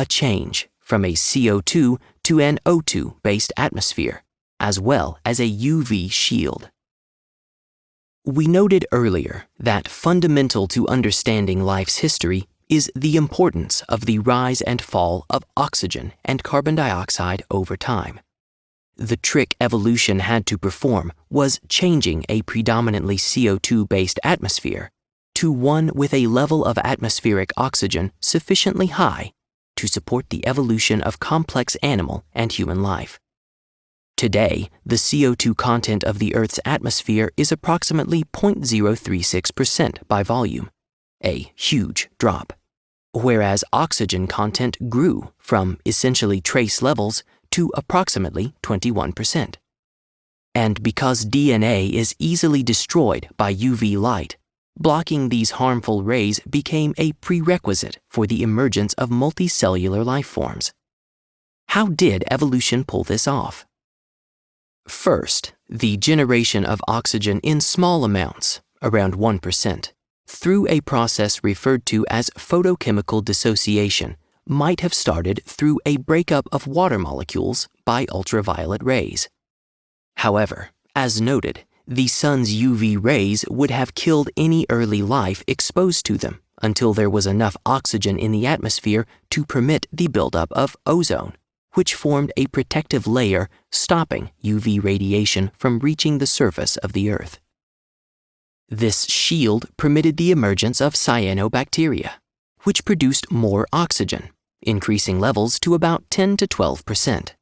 a change from a CO2 to an O2-based atmosphere, as well as a UV shield. We noted earlier that fundamental to understanding life's history is the importance of the rise and fall of oxygen and carbon dioxide over time. The trick evolution had to perform was changing a predominantly CO2-based atmosphere to one with a level of atmospheric oxygen sufficiently high to support the evolution of complex animal and human life. Today, the CO2 content of the Earth's atmosphere is approximately 0.036% by volume, a huge drop, whereas oxygen content grew from essentially trace levels to approximately 21%. And because DNA is easily destroyed by UV light, blocking these harmful rays became a prerequisite for the emergence of multicellular life forms. How did evolution pull this off? First, the generation of oxygen in small amounts, around 1%, through a process referred to as photochemical dissociation, might have started through a breakup of water molecules by ultraviolet rays. However, as noted, the sun's UV rays would have killed any early life exposed to them until there was enough oxygen in the atmosphere to permit the buildup of ozone, which formed a protective layer stopping UV radiation from reaching the surface of the Earth. This shield permitted the emergence of cyanobacteria, which produced more oxygen, increasing levels to about 10 to 12%.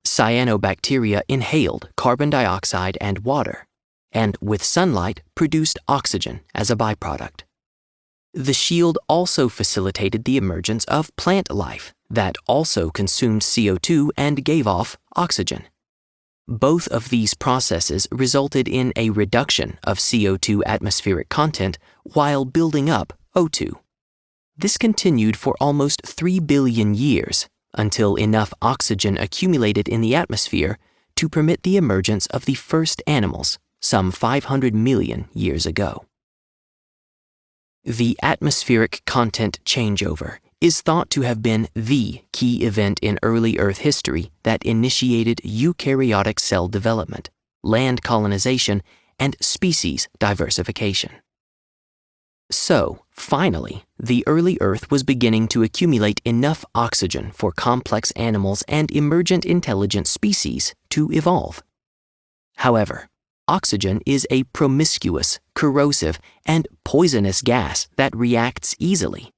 Cyanobacteria inhaled carbon dioxide and water, and with sunlight produced oxygen as a byproduct. The shield also facilitated the emergence of plant life that also consumed CO2 and gave off oxygen. Both of these processes resulted in a reduction of CO2 atmospheric content while building up O2. This continued for almost 3 billion years until enough oxygen accumulated in the atmosphere to permit the emergence of the first animals some 500 million years ago. The atmospheric content changeover is thought to have been the key event in early Earth history that initiated eukaryotic cell development, land colonization, and species diversification. So, finally, the early Earth was beginning to accumulate enough oxygen for complex animals and emergent intelligent species to evolve. However, oxygen is a promiscuous, corrosive, and poisonous gas that reacts easily,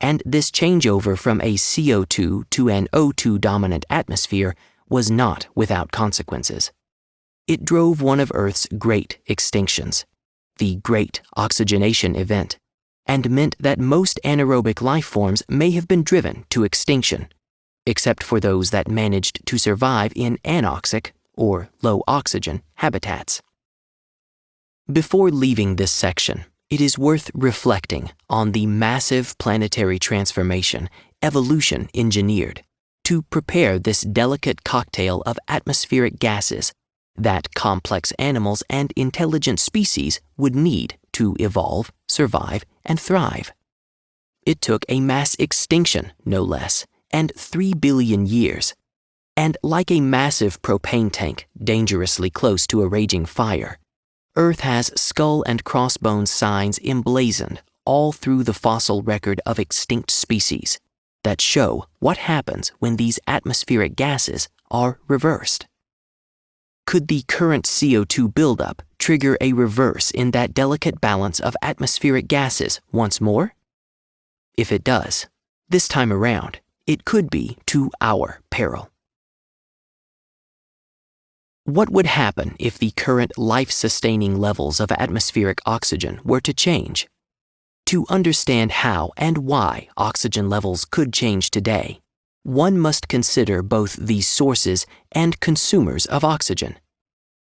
and this changeover from a CO2 to an O2-dominant atmosphere was not without consequences. It drove one of Earth's great extinctions, the Great Oxygenation Event, and meant that most anaerobic life forms may have been driven to extinction, except for those that managed to survive in anoxic, or low-oxygen, habitats. Before leaving this section, it is worth reflecting on the massive planetary transformation evolution engineered to prepare this delicate cocktail of atmospheric gases that complex animals and intelligent species would need to evolve, survive, and thrive. It took a mass extinction, no less, and 3 billion years. And like a massive propane tank dangerously close to a raging fire, Earth has skull and crossbones signs emblazoned all through the fossil record of extinct species that show what happens when these atmospheric gases are reversed. Could the current CO2 buildup trigger a reverse in that delicate balance of atmospheric gases once more? If it does, this time around, it could be to our peril. What would happen if the current life-sustaining levels of atmospheric oxygen were to change? To understand how and why oxygen levels could change today, one must consider both the sources and consumers of oxygen.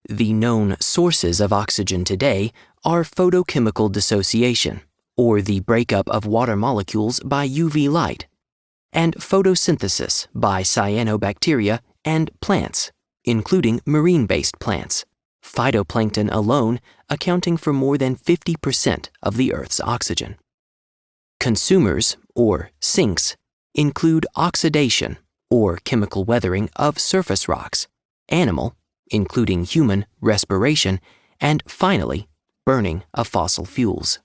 The known sources of oxygen today are photochemical dissociation, or the breakup of water molecules by UV light, and photosynthesis by cyanobacteria and plants, including marine-based plants, phytoplankton alone accounting for more than 50% of the Earth's oxygen. Consumers, or sinks, include oxidation, or chemical weathering of surface rocks, animal, including human, respiration, and finally, burning of fossil fuels.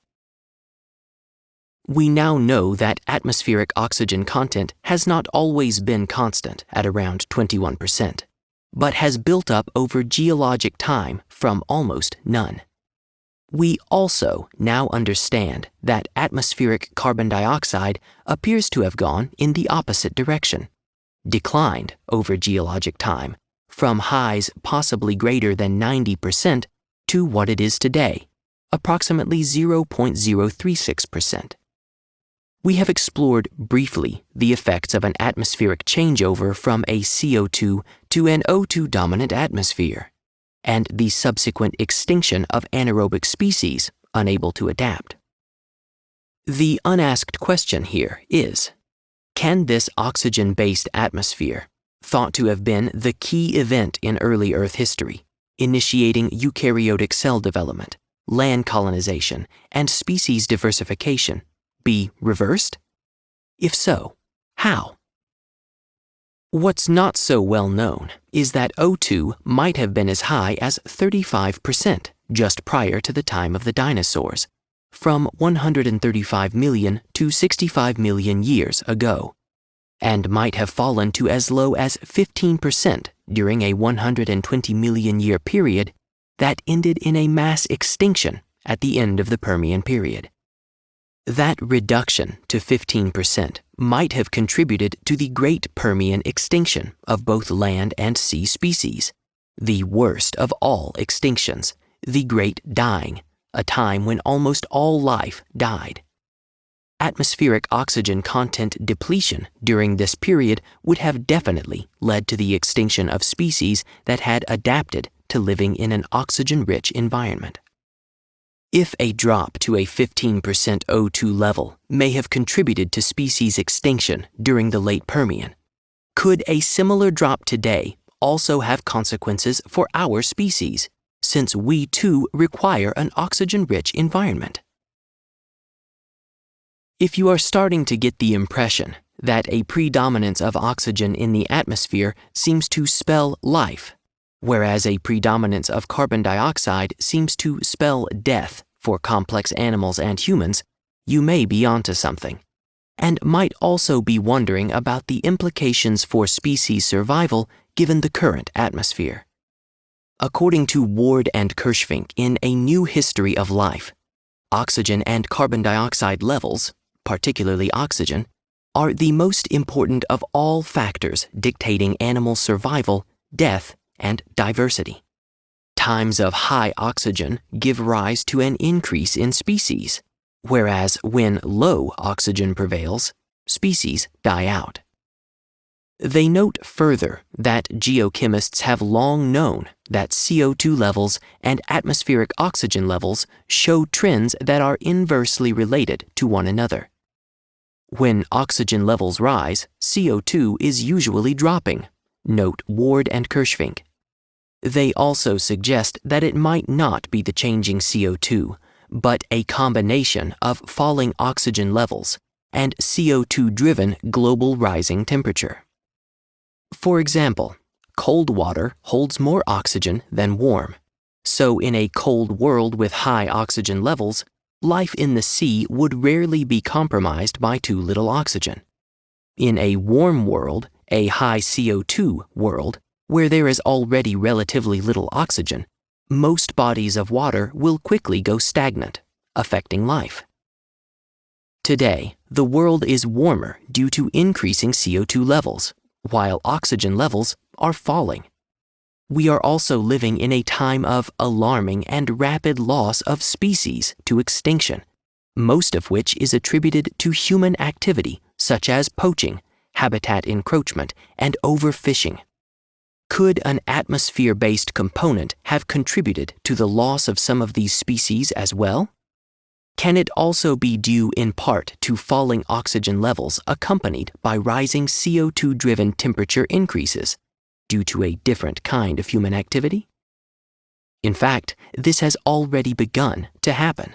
We now know that atmospheric oxygen content has not always been constant at around 21%, but has built up over geologic time from almost none. We also now understand that atmospheric carbon dioxide appears to have gone in the opposite direction, declined over geologic time, from highs possibly greater than 90% to what it is today, approximately 0.036%. We have explored briefly the effects of an atmospheric changeover from a CO2 to an O2 dominant atmosphere, and the subsequent extinction of anaerobic species unable to adapt. The unasked question here is, can this oxygen-based atmosphere, thought to have been the key event in early Earth history, initiating eukaryotic cell development, land colonization, and species diversification, be reversed? If so, how? What's not so well known is that O2 might have been as high as 35% just prior to the time of the dinosaurs, from 135 million to 65 million years ago, and might have fallen to as low as 15% during a 120 million year period that ended in a mass extinction at the end of the Permian period. That reduction to 15% might have contributed to the Great Permian extinction of both land and sea species, the worst of all extinctions, the Great Dying, a time when almost all life died. Atmospheric oxygen content depletion during this period would have definitely led to the extinction of species that had adapted to living in an oxygen-rich environment. If a drop to a 15% O2 level may have contributed to species extinction during the late Permian, could a similar drop today also have consequences for our species, since we too require an oxygen-rich environment? If you are starting to get the impression that a predominance of oxygen in the atmosphere seems to spell life, whereas a predominance of carbon dioxide seems to spell death for complex animals and humans, you may be onto something, and might also be wondering about the implications for species survival given the current atmosphere. According to Ward and Kirschvink in A New History of Life, oxygen and carbon dioxide levels, particularly oxygen, are the most important of all factors dictating animal survival, death, and diversity. Times of high oxygen give rise to an increase in species, whereas when low oxygen prevails, species die out. They note further that geochemists have long known that CO2 levels and atmospheric oxygen levels show trends that are inversely related to one another. When oxygen levels rise, CO2 is usually dropping, note Ward and Kirschvink. They also suggest that it might not be the changing CO2, but a combination of falling oxygen levels and CO2-driven global rising temperature. For example, cold water holds more oxygen than warm, so in a cold world with high oxygen levels, life in the sea would rarely be compromised by too little oxygen. In a warm world, a high CO2 world, where there is already relatively little oxygen, most bodies of water will quickly go stagnant, affecting life. Today, the world is warmer due to increasing CO2 levels, while oxygen levels are falling. We are also living in a time of alarming and rapid loss of species to extinction, most of which is attributed to human activity such as poaching, habitat encroachment, and overfishing. Could an atmosphere-based component have contributed to the loss of some of these species as well? Can it also be due in part to falling oxygen levels accompanied by rising CO2-driven temperature increases due to a different kind of human activity? In fact, this has already begun to happen.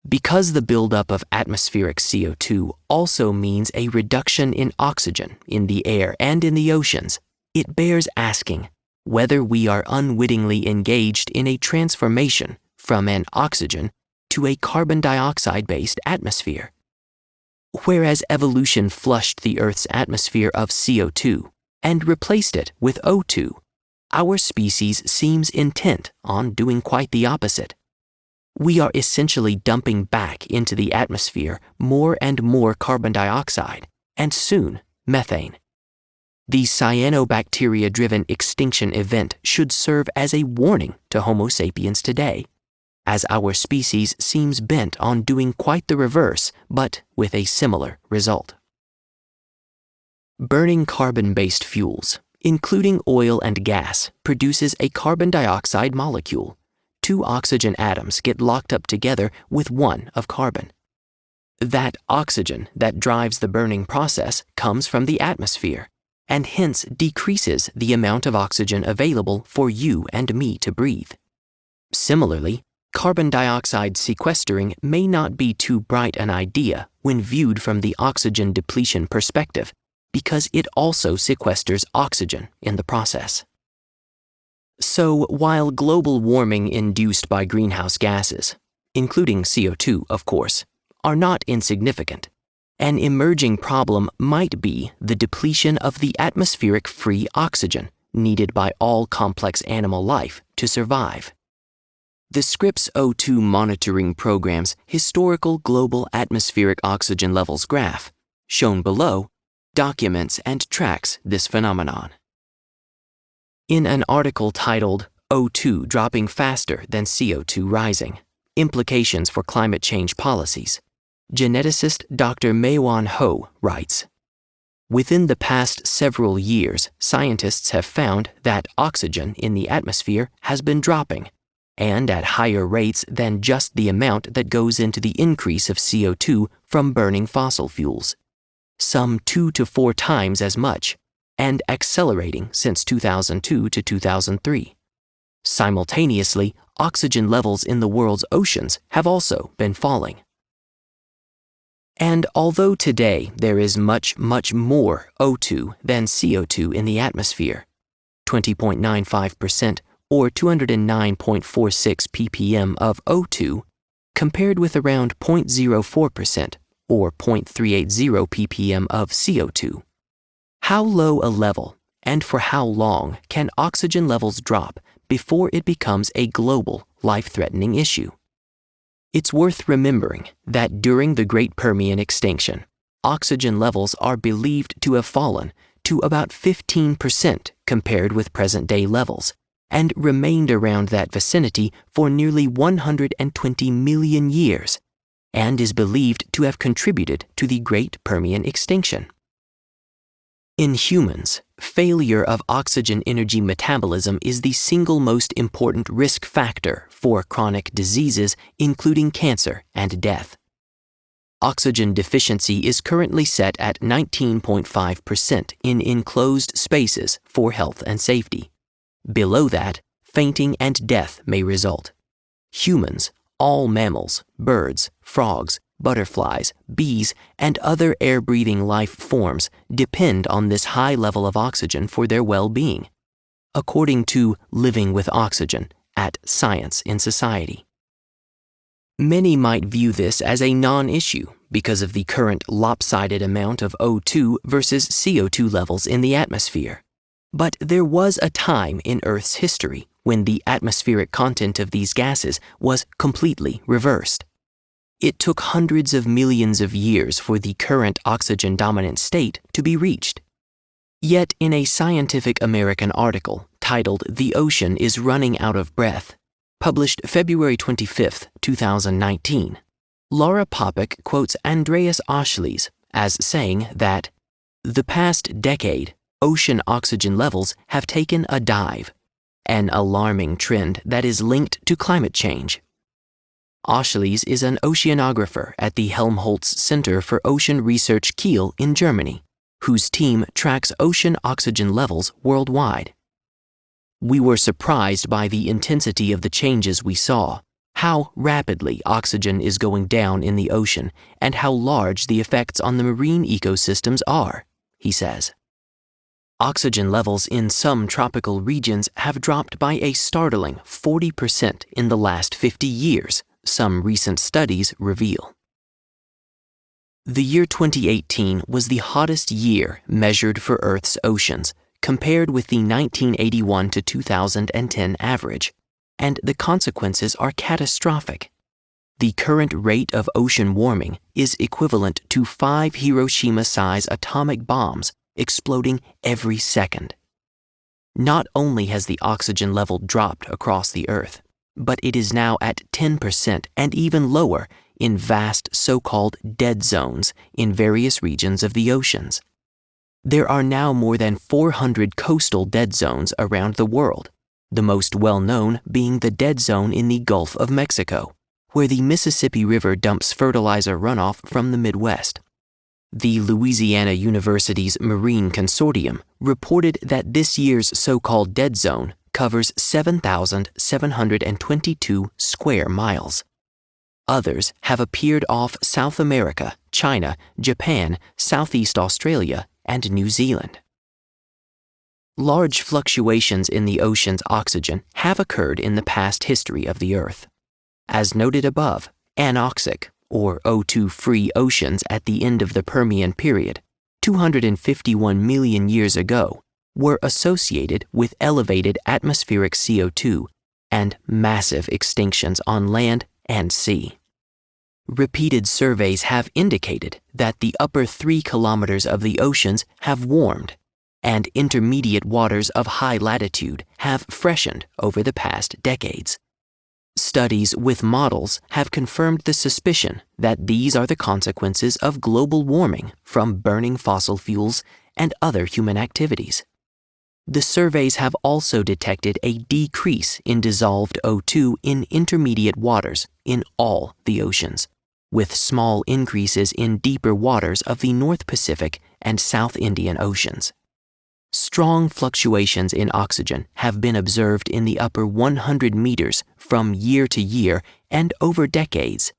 Because the buildup of atmospheric CO2 also means a reduction in oxygen in the air and in the oceans, it bears asking whether we are unwittingly engaged in a transformation from an oxygen to a carbon dioxide-based atmosphere. Whereas evolution flushed the Earth's atmosphere of CO2 and replaced it with O2, our species seems intent on doing quite the opposite. We are essentially dumping back into the atmosphere more and more carbon dioxide, and soon methane. The cyanobacteria-driven extinction event should serve as a warning to Homo sapiens today, as our species seems bent on doing quite the reverse, but with a similar result. Burning carbon-based fuels, including oil and gas, produces a carbon dioxide molecule. 2 oxygen atoms get locked up together with 1 of carbon. That oxygen that drives the burning process comes from the atmosphere, and hence decreases the amount of oxygen available for you and me to breathe. Similarly, carbon dioxide sequestering may not be too bright an idea when viewed from the oxygen depletion perspective, because it also sequesters oxygen in the process. So, while global warming induced by greenhouse gases, including CO2, of course, are not insignificant, an emerging problem might be the depletion of the atmospheric free oxygen needed by all complex animal life to survive. The Scripps O2 Monitoring Program's historical global atmospheric oxygen levels graph, shown below, documents and tracks this phenomenon. In an article titled O2 Dropping Faster Than CO2 Rising, Implications for Climate Change Policies, geneticist Dr. Meiwan Ho writes, "Within the past several years, scientists have found that oxygen in the atmosphere has been dropping, and at higher rates than just the amount that goes into the increase of CO2 from burning fossil fuels, some 2 to 4 times as much, and accelerating since 2002 to 2003. Simultaneously, oxygen levels in the world's oceans have also been falling." And although today there is much, much more O2 than CO2 in the atmosphere, 20.95% or 209.46 ppm of O2, compared with around 0.04% or 0.380 ppm of CO2. How low a level, and for how long, can oxygen levels drop before it becomes a global, life-threatening issue? It's worth remembering that during the Great Permian extinction, oxygen levels are believed to have fallen to about 15% compared with present-day levels, and remained around that vicinity for nearly 120 million years, and is believed to have contributed to the Great Permian extinction. In humans, failure of oxygen energy metabolism is the single most important risk factor for chronic diseases, including cancer and death. Oxygen deficiency is currently set at 19.5% in enclosed spaces for health and safety. Below that, fainting and death may result. Humans, all mammals, birds, frogs, butterflies, bees, and other air-breathing life forms depend on this high level of oxygen for their well-being, according to Living with Oxygen at Science in Society. Many might view this as a non-issue because of the current lopsided amount of O2 versus CO2 levels in the atmosphere. But there was a time in Earth's history when the atmospheric content of these gases was completely reversed. It took hundreds of millions of years for the current oxygen-dominant state to be reached. Yet in a Scientific American article titled "The Ocean is Running Out of Breath," published February 25, 2019, Laura Popek quotes Andreas Oschlies as saying that, "The past decade, ocean oxygen levels have taken a dive, an alarming trend that is linked to climate change." Oschlies is an oceanographer at the Helmholtz Center for Ocean Research Kiel in Germany, whose team tracks ocean oxygen levels worldwide. "We were surprised by the intensity of the changes we saw. how rapidly oxygen is going down in the ocean and how large the effects on the marine ecosystems are, he says. Oxygen levels in some tropical regions have dropped by a startling 40% in the last 50 years, some recent studies reveal. The year 2018 was the hottest year measured for Earth's oceans, compared with the 1981 to 2010 average, and the consequences are catastrophic. The current rate of ocean warming is equivalent to 5 Hiroshima-size atomic bombs exploding every second. Not only has the oxygen level dropped across the Earth, but it is now at 10% and even lower in vast so-called dead zones in various regions of the oceans. There are now more than 400 coastal dead zones around the world, the most well-known being the dead zone in the Gulf of Mexico, where the Mississippi River dumps fertilizer runoff from the Midwest. The Louisiana University's Marine Consortium reported that this year's so-called dead zone covers 7,722 square miles. Others have appeared off South America, China, Japan, Southeast Australia, and New Zealand. Large fluctuations in the ocean's oxygen have occurred in the past history of the Earth. As noted above, anoxic, or O2-free oceans at the end of the Permian period, 251 million years ago, were associated with elevated atmospheric CO2 and massive extinctions on land and sea. Repeated surveys have indicated that the upper 3 kilometers of the oceans have warmed, and intermediate waters of high latitude have freshened over the past decades. Studies with models have confirmed the suspicion that these are the consequences of global warming from burning fossil fuels and other human activities. The surveys have also detected a decrease in dissolved O2 in intermediate waters in all the oceans, with small increases in deeper waters of the North Pacific and South Indian Oceans. Strong fluctuations in oxygen have been observed in the upper 100 meters from year to year and over decades,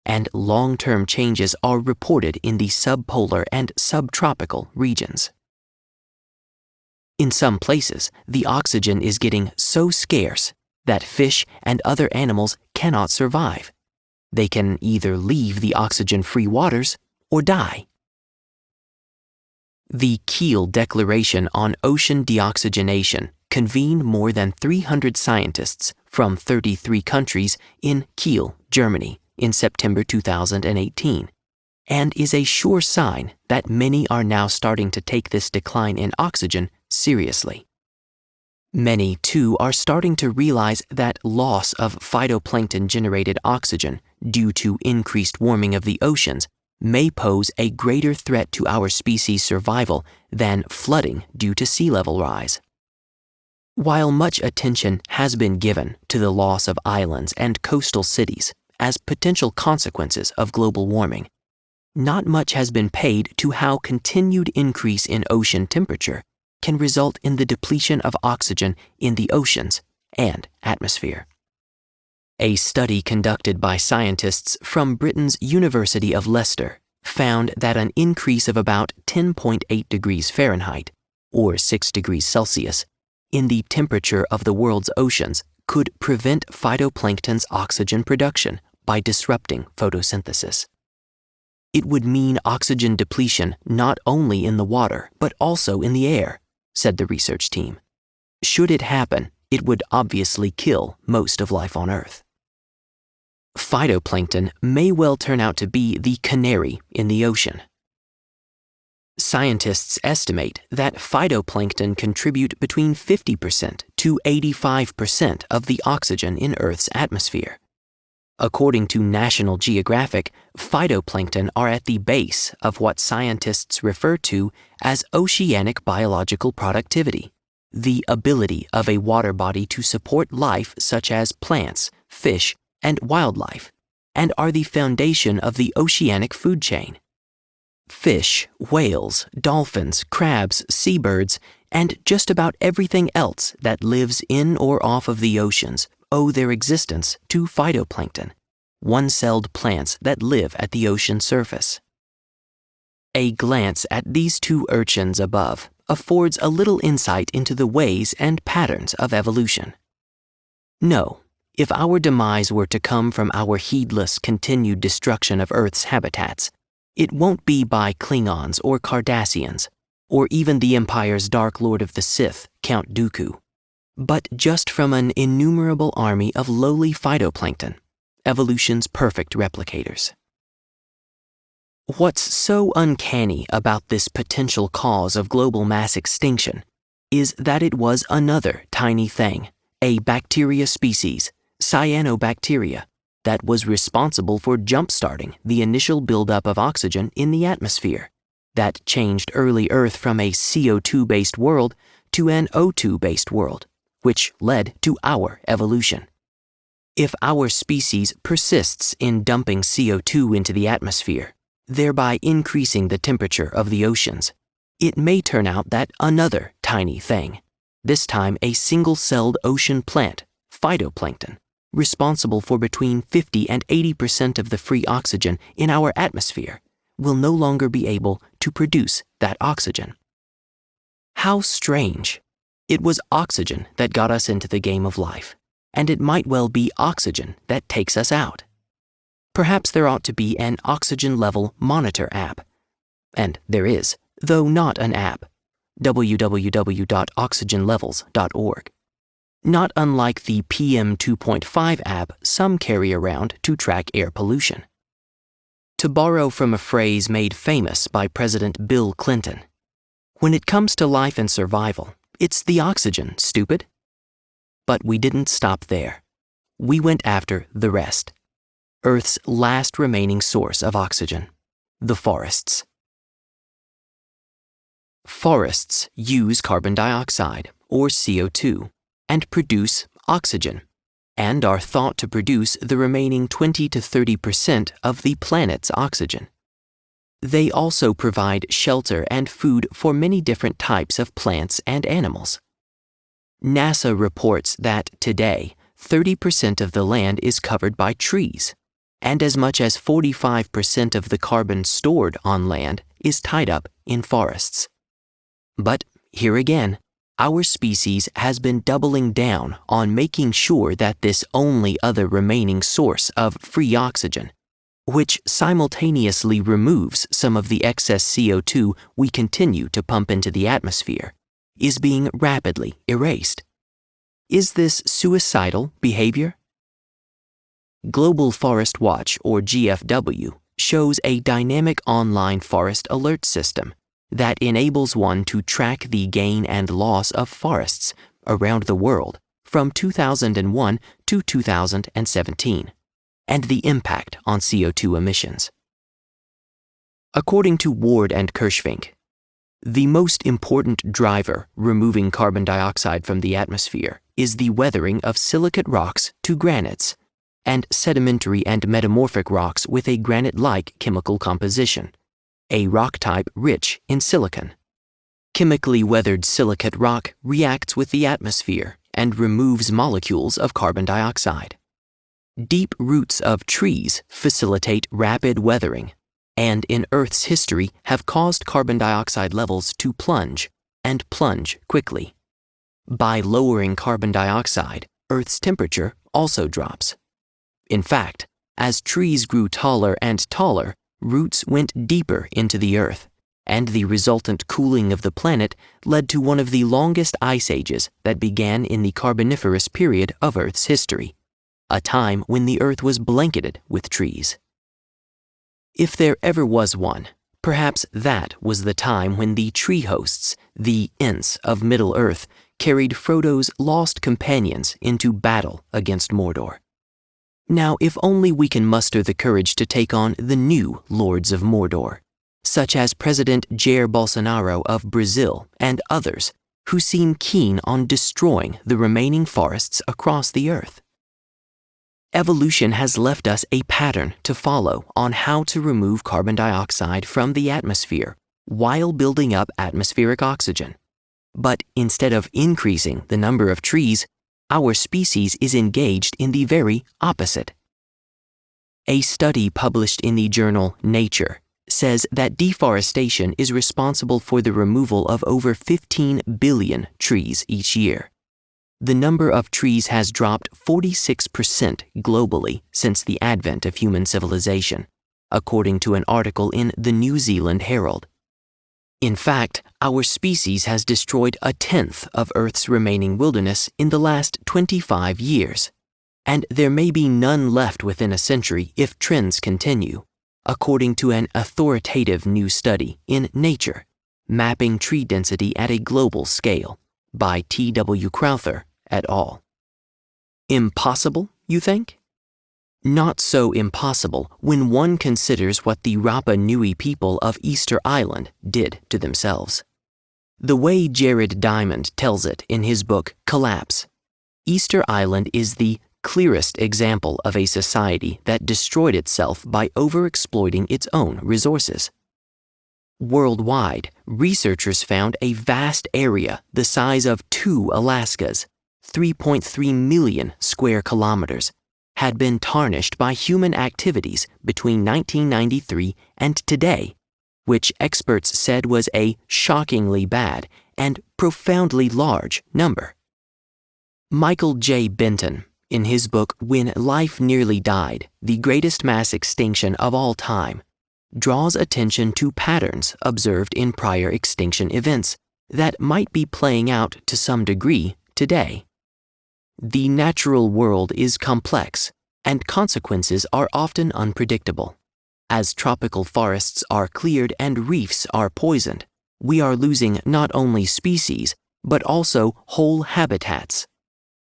and long-term changes are reported in the subpolar and subtropical regions. In some places, the oxygen is getting so scarce that fish and other animals cannot survive. They can either leave the oxygen-free waters or die. The Kiel Declaration on Ocean Deoxygenation convened more than 300 scientists from 33 countries in Kiel, Germany, in September 2018, and is a sure sign that many are now starting to take this decline in oxygen seriously. Many, too, are starting to realize that loss of phytoplankton-generated oxygen due to increased warming of the oceans may pose a greater threat to our species' survival than flooding due to sea level rise. While much attention has been given to the loss of islands and coastal cities as potential consequences of global warming, not much has been paid to how continued increase in ocean temperature can result in the depletion of oxygen in the oceans and atmosphere. A study conducted by scientists from Britain's University of Leicester found that an increase of about 10.8 degrees Fahrenheit, or 6 degrees Celsius, in the temperature of the world's oceans could prevent phytoplankton's oxygen production by disrupting photosynthesis. It would mean oxygen depletion not only in the water but also in the air, said the research team. Should it happen, it would obviously kill most of life on Earth. Phytoplankton may well turn out to be the canary in the ocean. Scientists estimate that phytoplankton contribute between 50% to 85% of the oxygen in Earth's atmosphere. According to National Geographic, phytoplankton are at the base of what scientists refer to as oceanic biological productivity, the ability of a water body to support life such as plants, fish, and wildlife, and are the foundation of the oceanic food chain. Fish, whales, dolphins, crabs, seabirds, and just about everything else that lives in or off of the oceans owe their existence to phytoplankton, one-celled plants that live at the ocean surface. A glance at these two urchins above affords a little insight into the ways and patterns of evolution. No, if our demise were to come from our heedless, continued destruction of Earth's habitats, it won't be by Klingons or Cardassians, or even the Empire's Dark Lord of the Sith, Count Dooku, but just from an innumerable army of lowly phytoplankton, evolution's perfect replicators. What's so uncanny about this potential cause of global mass extinction is that it was another tiny thing, a bacteria species, cyanobacteria, that was responsible for jump-starting the initial buildup of oxygen in the atmosphere, that changed early Earth from a CO2-based world to an O2-based world, which led to our evolution. If our species persists in dumping CO2 into the atmosphere, thereby increasing the temperature of the oceans, it may turn out that another tiny thing, this time a single-celled ocean plant, phytoplankton, responsible for between 50 and 80% of the free oxygen in our atmosphere, will no longer be able to produce that oxygen. How strange! It was oxygen that got us into the game of life, and it might well be oxygen that takes us out. Perhaps there ought to be an oxygen level monitor app. And there is, though not an app, www.oxygenlevels.org. Not unlike the PM 2.5 app some carry around to track air pollution. To borrow from a phrase made famous by President Bill Clinton, when it comes to life and survival, it's the oxygen, stupid. But we didn't stop there. We went after the rest. Earth's last remaining source of oxygen, the forests. Forests use carbon dioxide, or CO2, and produce oxygen, and are thought to produce the remaining 20 to 30% of the planet's oxygen. They also provide shelter and food for many different types of plants and animals. NASA reports that today, 30% of the land is covered by trees, and as much as 45% of the carbon stored on land is tied up in forests. But here again, our species has been doubling down on making sure that this only other remaining source of free oxygen, which simultaneously removes some of the excess CO2 we continue to pump into the atmosphere, is being rapidly erased. Is this suicidal behavior? Global Forest Watch, or GFW, shows a dynamic online forest alert system that enables one to track the gain and loss of forests around the world from 2001 to 2017, and the impact on CO2 emissions. According to Ward and Kirschvink, the most important driver removing carbon dioxide from the atmosphere is the weathering of silicate rocks to granites, and sedimentary and metamorphic rocks with a granite-like chemical composition, a rock type rich in silicon. Chemically weathered silicate rock reacts with the atmosphere and removes molecules of carbon dioxide. Deep roots of trees facilitate rapid weathering, and in Earth's history have caused carbon dioxide levels to plunge, and plunge quickly. By lowering carbon dioxide, Earth's temperature also drops. In fact, as trees grew taller and taller, roots went deeper into the Earth, and the resultant cooling of the planet led to one of the longest ice ages that began in the Carboniferous period of Earth's history, a time when the Earth was blanketed with trees. If there ever was one, perhaps that was the time when the tree hosts, the Ents of Middle-earth, carried Frodo's lost companions into battle against Mordor. Now, if only we can muster the courage to take on the new Lords of Mordor, such as President Jair Bolsonaro of Brazil and others, who seem keen on destroying the remaining forests across the Earth. Evolution has left us a pattern to follow on how to remove carbon dioxide from the atmosphere while building up atmospheric oxygen. But instead of increasing the number of trees, Our species is engaged in the very opposite. A study published in the journal Nature says that deforestation is responsible for the removal of over 15 billion trees each year. The number of trees has dropped 46% globally since the advent of human civilization, according to an article in the New Zealand Herald. In fact, our species has destroyed a tenth of Earth's remaining wilderness in the last 25 years, and there may be none left within a century if trends continue, according to an authoritative new study in Nature, Mapping Tree Density at a Global Scale, by T.W. Crowther et al. Impossible, you think? Not so impossible when one considers what the Rapa Nui people of Easter Island did to themselves. The way Jared Diamond tells it in his book Collapse, Easter Island is the clearest example of a society that destroyed itself by overexploiting its own resources. Worldwide, researchers found a vast area the size of 2 Alaskas, 3.3 million square kilometers, had been tarnished by human activities between 1993 and today, which experts said was a shockingly bad and profoundly large number. Michael J. Benton, in his book When Life Nearly Died, The Greatest Mass Extinction of All Time, draws attention to patterns observed in prior extinction events that might be playing out to some degree today. The natural world is complex, and consequences are often unpredictable. As tropical forests are cleared and reefs are poisoned, we are losing not only species, but also whole habitats.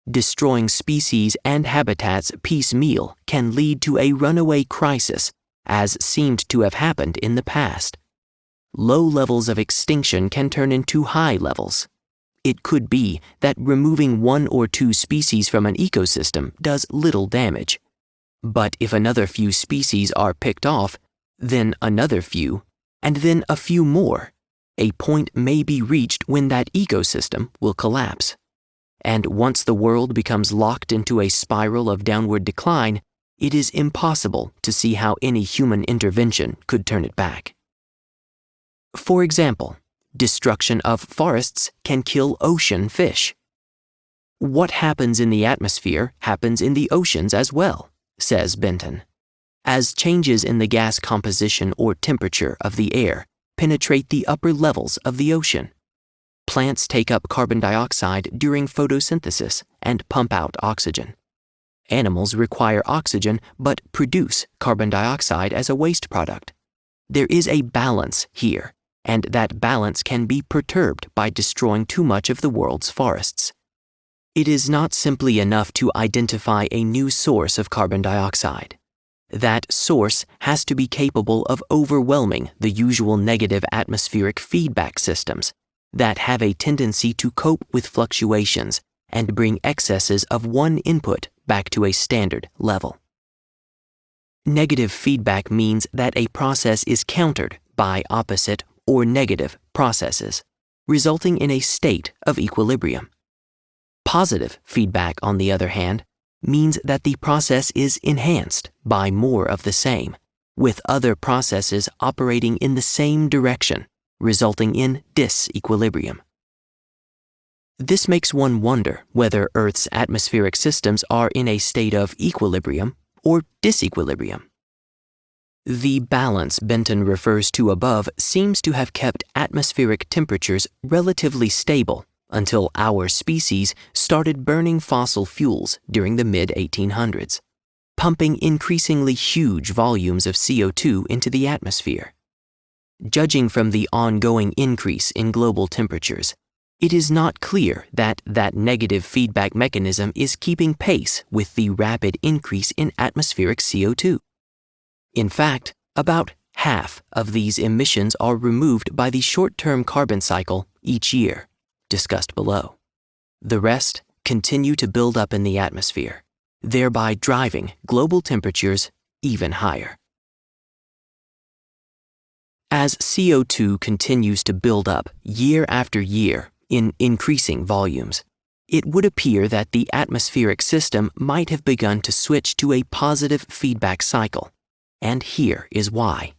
Destroying species and habitats piecemeal can lead to a runaway crisis, as seemed to have happened in the past. Low levels of extinction can turn into high levels. It could be that removing 1 or 2 species from an ecosystem does little damage. But if another few species are picked off, then another few, and then a few more, a point may be reached when that ecosystem will collapse. And once the world becomes locked into a spiral of downward decline, it is impossible to see how any human intervention could turn it back. For example, destruction of forests can kill ocean fish. What happens in the atmosphere happens in the oceans as well, says Benton, as changes in the gas composition or temperature of the air penetrate the upper levels of the ocean. Plants take up carbon dioxide during photosynthesis and pump out oxygen. Animals require oxygen but produce carbon dioxide as a waste product. There is a balance here, and that balance can be perturbed by destroying too much of the world's forests. It is not simply enough to identify a new source of carbon dioxide. That source has to be capable of overwhelming the usual negative atmospheric feedback systems that have a tendency to cope with fluctuations and bring excesses of one input back to a standard level. Negative feedback means that a process is countered by opposite or negative processes, resulting in a state of equilibrium. Positive feedback, on the other hand, means that the process is enhanced by more of the same, with other processes operating in the same direction, resulting in disequilibrium. This makes one wonder whether Earth's atmospheric systems are in a state of equilibrium or disequilibrium. The balance Benton refers to above seems to have kept atmospheric temperatures relatively stable until our species started burning fossil fuels during the mid-1800s, pumping increasingly huge volumes of CO2 into the atmosphere. Judging from the ongoing increase in global temperatures, it is not clear that negative feedback mechanism is keeping pace with the rapid increase in atmospheric CO2. In fact, about half of these emissions are removed by the short-term carbon cycle each year, discussed below. The rest continue to build up in the atmosphere, thereby driving global temperatures even higher. As CO2 continues to build up year after year in increasing volumes, it would appear that the atmospheric system might have begun to switch to a positive feedback cycle, and here is why.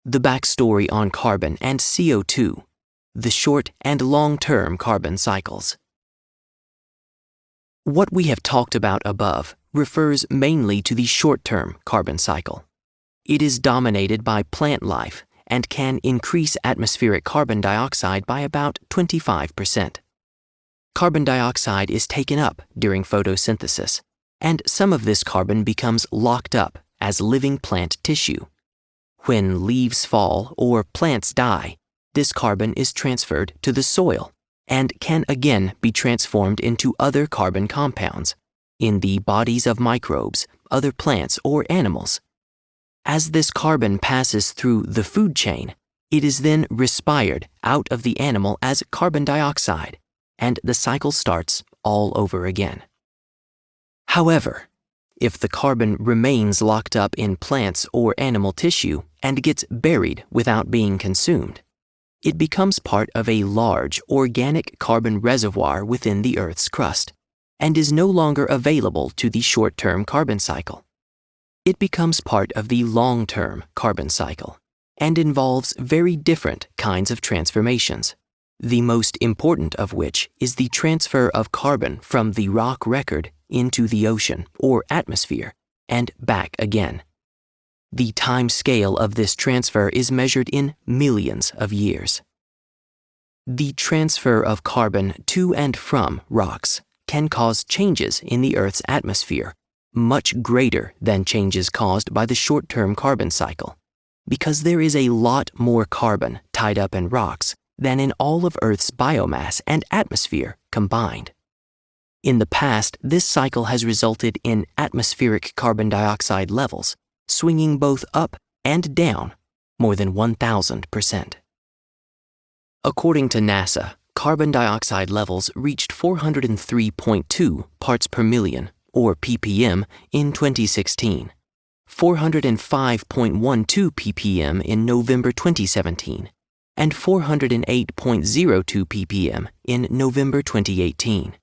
The backstory on carbon and CO2, the short and long-term carbon cycles. What we have talked about above refers mainly to the short-term carbon cycle. It is dominated by plant life and can increase atmospheric carbon dioxide by about 25%. Carbon dioxide is taken up during photosynthesis, and some of this carbon becomes locked up as living plant tissue. When leaves fall or plants die, this carbon is transferred to the soil and can again be transformed into other carbon compounds in the bodies of microbes, other plants, or animals. As this carbon passes through the food chain, it is then respired out of the animal as carbon dioxide, and the cycle starts all over again. However, if the carbon remains locked up in plants or animal tissue and gets buried without being consumed, it becomes part of a large organic carbon reservoir within the Earth's crust and is no longer available to the short-term carbon cycle. It becomes part of the long-term carbon cycle and involves very different kinds of transformations, the most important of which is the transfer of carbon from the rock record into the ocean or atmosphere and back again. The time scale of this transfer is measured in millions of years. The transfer of carbon to and from rocks can cause changes in the Earth's atmosphere much greater than changes caused by the short-term carbon cycle, because there is a lot more carbon tied up in rocks than in all of Earth's biomass and atmosphere combined. In the past, this cycle has resulted in atmospheric carbon dioxide levels swinging both up and down more than 1,000%. According to NASA, carbon dioxide levels reached 403.2 parts per million, or ppm, in 2016, 405.12 ppm in November 2017, and 408.02 ppm in November 2018.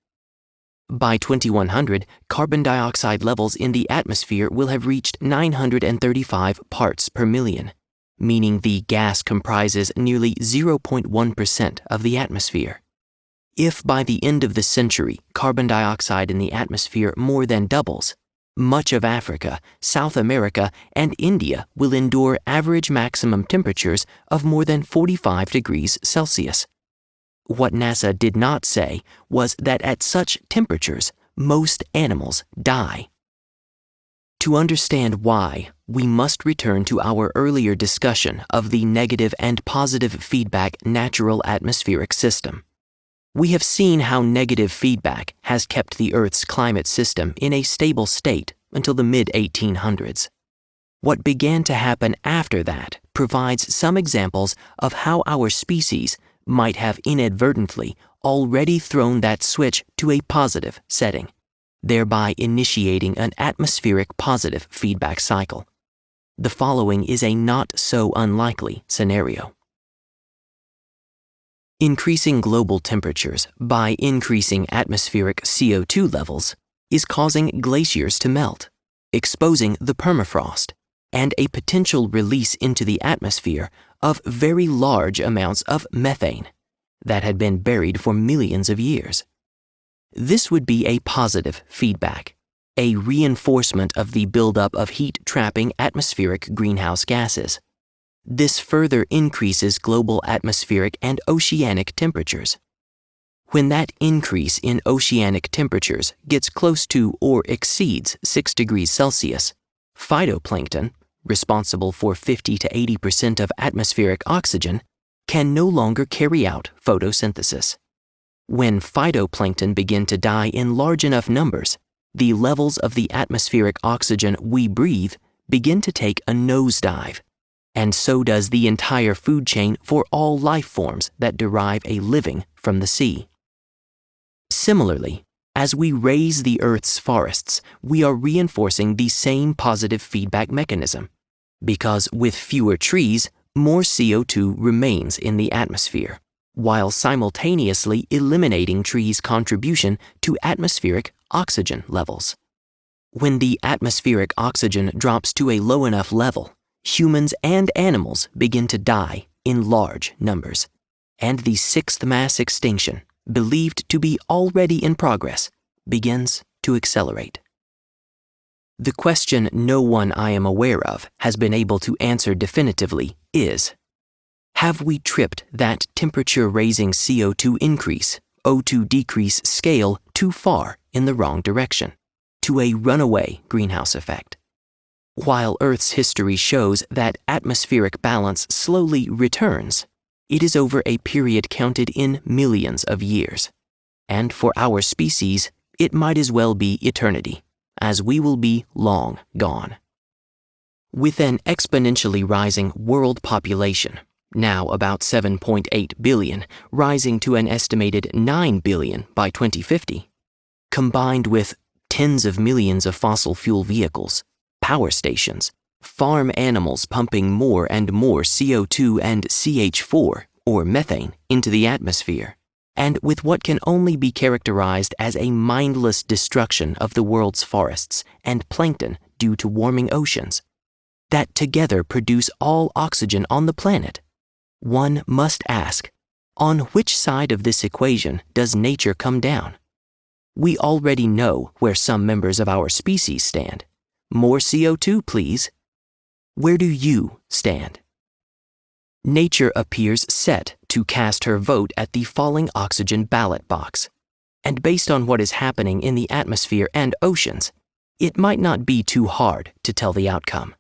By 2100, carbon dioxide levels in the atmosphere will have reached 935 parts per million, meaning the gas comprises nearly 0.1% of the atmosphere. If by the end of the century carbon dioxide in the atmosphere more than doubles, much of Africa, South America, and India will endure average maximum temperatures of more than 45 degrees Celsius. What NASA did not say was that at such temperatures, most animals die. To understand why, we must return to our earlier discussion of the negative and positive feedback natural atmospheric system. We have seen how negative feedback has kept the Earth's climate system in a stable state until the mid-1800s. What began to happen after that provides some examples of how our species might have inadvertently already thrown that switch to a positive setting, thereby initiating an atmospheric positive feedback cycle. The following is a not so unlikely scenario. Increasing global temperatures by increasing atmospheric CO2 levels is causing glaciers to melt, exposing the permafrost, and a potential release into the atmosphere of very large amounts of methane that had been buried for millions of years. This would be a positive feedback, a reinforcement of the buildup of heat-trapping atmospheric greenhouse gases. This further increases global atmospheric and oceanic temperatures. When that increase in oceanic temperatures gets close to or exceeds 6 degrees Celsius, phytoplankton, responsible for 50 to 80% of atmospheric oxygen, can no longer carry out photosynthesis. When phytoplankton begin to die in large enough numbers, the levels of the atmospheric oxygen we breathe begin to take a nosedive, and so does the entire food chain for all life forms that derive a living from the sea. Similarly, as we raise the Earth's forests, we are reinforcing the same positive feedback mechanism, because with fewer trees, more CO2 remains in the atmosphere, while simultaneously eliminating trees' contribution to atmospheric oxygen levels. When the atmospheric oxygen drops to a low enough level, humans and animals begin to die in large numbers, and the sixth mass extinction, believed to be already in progress, begins to accelerate. The question no one I am aware of has been able to answer definitively is, have we tripped that temperature-raising CO2 increase, O2 decrease scale too far in the wrong direction, to a runaway greenhouse effect? While Earth's history shows that atmospheric balance slowly returns, it is over a period counted in millions of years. And for our species, it might as well be eternity, as we will be long gone. With an exponentially rising world population, now about 7.8 billion, rising to an estimated 9 billion by 2050, combined with tens of millions of fossil fuel vehicles, power stations, farm animals pumping more and more CO2 and CH4, or methane, into the atmosphere, and with what can only be characterized as a mindless destruction of the world's forests and plankton due to warming oceans, that together produce all oxygen on the planet, one must ask, on which side of this equation does nature come down? We already know where some members of our species stand. More CO2, please. Where do you stand? Nature appears set to cast her vote at the falling oxygen ballot box, and based on what is happening in the atmosphere and oceans, it might not be too hard to tell the outcome.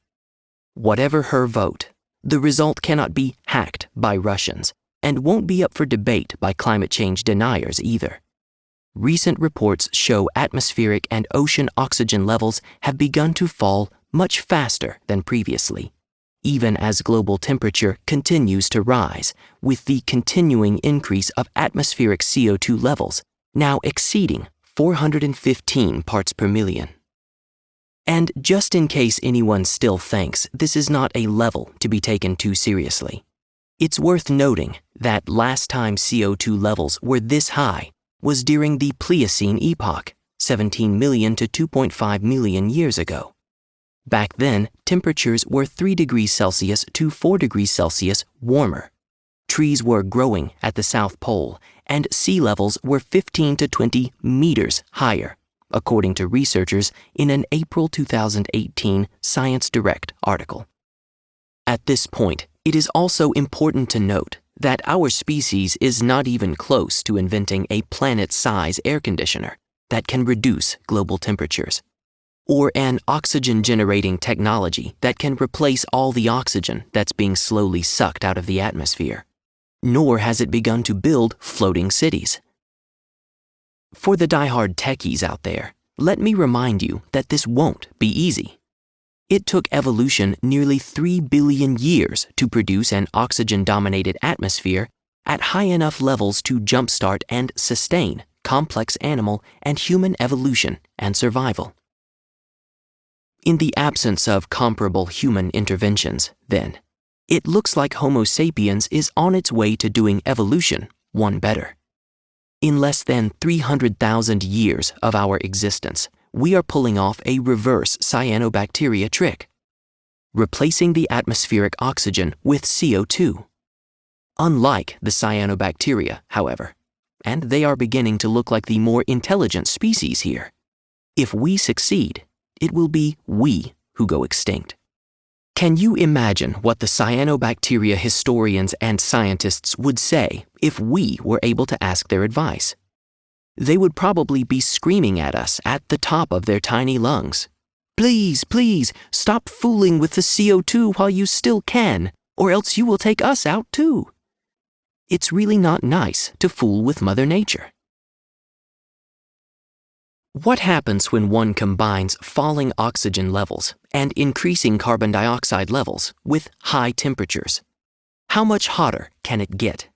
Whatever her vote, the result cannot be hacked by Russians, and won't be up for debate by climate change deniers either. Recent reports show atmospheric and ocean oxygen levels have begun to fall much faster than previously, even as global temperature continues to rise, with the continuing increase of atmospheric CO2 levels now exceeding 415 parts per million. And just in case anyone still thinks this is not a level to be taken too seriously, it's worth noting that last time CO2 levels were this high was during the Pliocene epoch, 17 million to 2.5 million years ago. Back then, temperatures were 3 degrees Celsius to 4 degrees Celsius warmer. Trees were growing at the South Pole, and sea levels were 15 to 20 meters higher, according to researchers in an April 2018 Science Direct article. At this point, it is also important to note that our species is not even close to inventing a planet-size air conditioner that can reduce global temperatures, or an oxygen-generating technology that can replace all the oxygen that's being slowly sucked out of the atmosphere, nor has it begun to build floating cities. For the die-hard techies out there, let me remind you that this won't be easy. It took evolution nearly 3 billion years to produce an oxygen-dominated atmosphere at high enough levels to jumpstart and sustain complex animal and human evolution and survival. In the absence of comparable human interventions, then, it looks like Homo sapiens is on its way to doing evolution one better. In less than 300,000 years of our existence, we are pulling off a reverse cyanobacteria trick, replacing the atmospheric oxygen with CO2. Unlike the cyanobacteria, however, and they are beginning to look like the more intelligent species here, if we succeed, it will be we who go extinct. Can you imagine what the cyanobacteria historians and scientists would say if we were able to ask their advice? They would probably be screaming at us at the top of their tiny lungs. Please, please, stop fooling with the CO2 while you still can, or else you will take us out too. It's really not nice to fool with Mother Nature. What happens when one combines falling oxygen levels and increasing carbon dioxide levels with high temperatures? How much hotter can it get?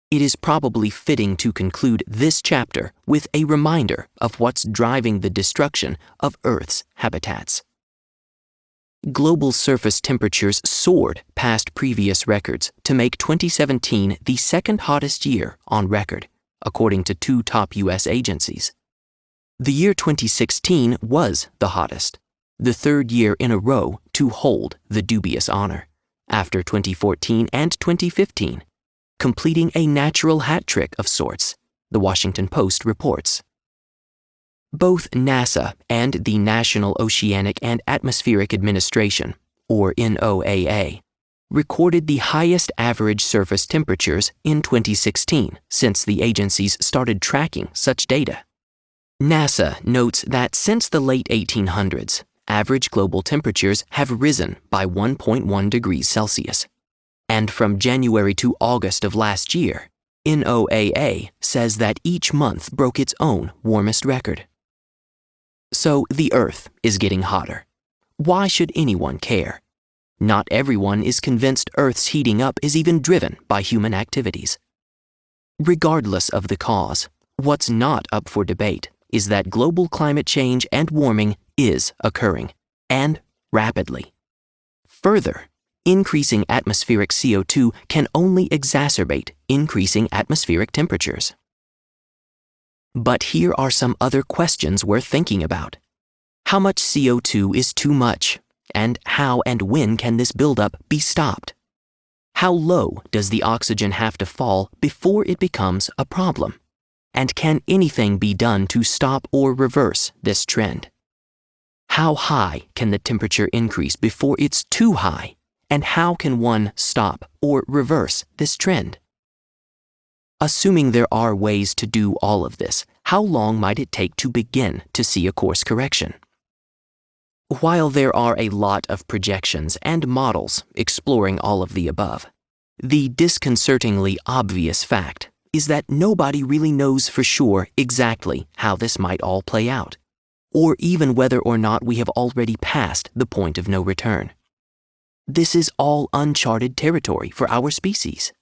It is probably fitting to conclude this chapter with a reminder of what's driving the destruction of Earth's habitats. global surface temperatures soared past previous records to make 2017 the second hottest year on record, according to two top U.S. agencies. The year 2016 was the hottest, the third year in a row to hold the dubious honor, after 2014 and 2015, completing a natural hat trick of sorts, the Washington Post reports. Both NASA and the National Oceanic and Atmospheric Administration, or NOAA, recorded the highest average surface temperatures in 2016 since the agencies started tracking such data. NASA notes that since the late 1800s, average global temperatures have risen by 1.1 degrees Celsius. And from January to August of last year, NOAA says that each month broke its own warmest record. So the Earth is getting hotter. Why should anyone care? Not everyone is convinced Earth's heating up is even driven by human activities. Regardless of the cause, what's not up for debate is that global climate change and warming is occurring, and rapidly. Further, increasing atmospheric CO2 can only exacerbate increasing atmospheric temperatures. But here are some other questions worth thinking about. How much CO2 is too much? And how and when can this buildup be stopped? How low does the oxygen have to fall before it becomes a problem? And can anything be done to stop or reverse this trend? How high can the temperature increase before it's too high? And how can one stop or reverse this trend? Assuming there are ways to do all of this, how long might it take to begin to see a course correction? While there are a lot of projections and models exploring all of the above, the disconcertingly obvious fact is that nobody really knows for sure exactly how this might all play out, or even whether or not we have already passed the point of no return. This is all uncharted territory for our species.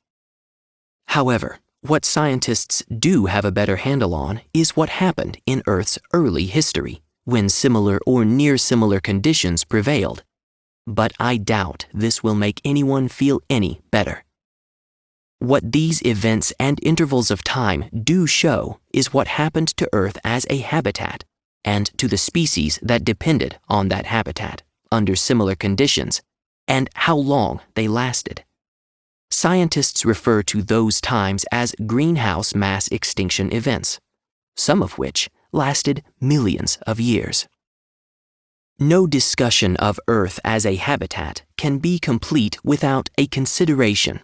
However, what scientists do have a better handle on is what happened in Earth's early history, when similar or near similar conditions prevailed. But I doubt this will make anyone feel any better. What these events and intervals of time do show is what happened to Earth as a habitat, and to the species that depended on that habitat under similar conditions, and how long they lasted. Scientists refer to those times as greenhouse mass extinction events, some of which lasted millions of years. No discussion of Earth as a habitat can be complete without a consideration,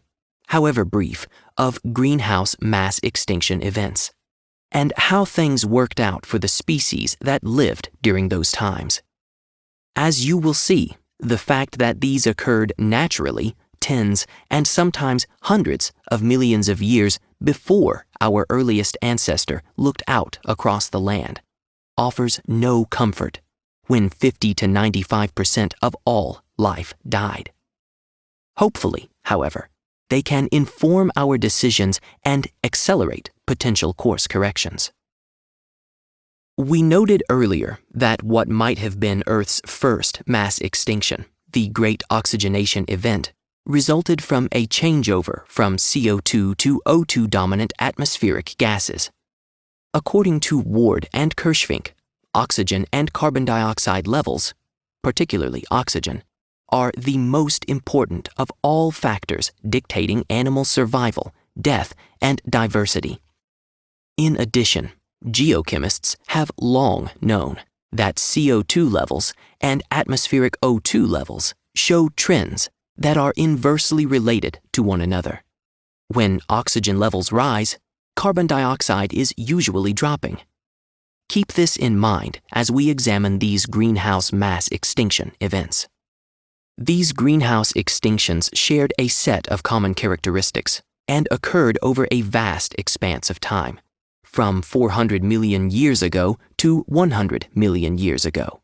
however brief, of greenhouse mass extinction events, and how things worked out for the species that lived during those times. As you will see, the fact that these occurred naturally tens and sometimes hundreds of millions of years before our earliest ancestor looked out across the land offers no comfort when 50 to 95% of all life died. Hopefully, however, they can inform our decisions and accelerate potential course corrections. We noted earlier that what might have been Earth's first mass extinction, the Great Oxygenation Event, resulted from a changeover from CO2 to O2 dominant atmospheric gases. According to Ward and Kirschvink, oxygen and carbon dioxide levels, particularly oxygen, are the most important of all factors dictating animal survival, death, and diversity. In addition, geochemists have long known that CO2 levels and atmospheric O2 levels show trends that are inversely related to one another. When oxygen levels rise, carbon dioxide is usually dropping. Keep this in mind as we examine these greenhouse mass extinction events. These greenhouse extinctions shared a set of common characteristics and occurred over a vast expanse of time, from 400 million years ago to 100 million years ago,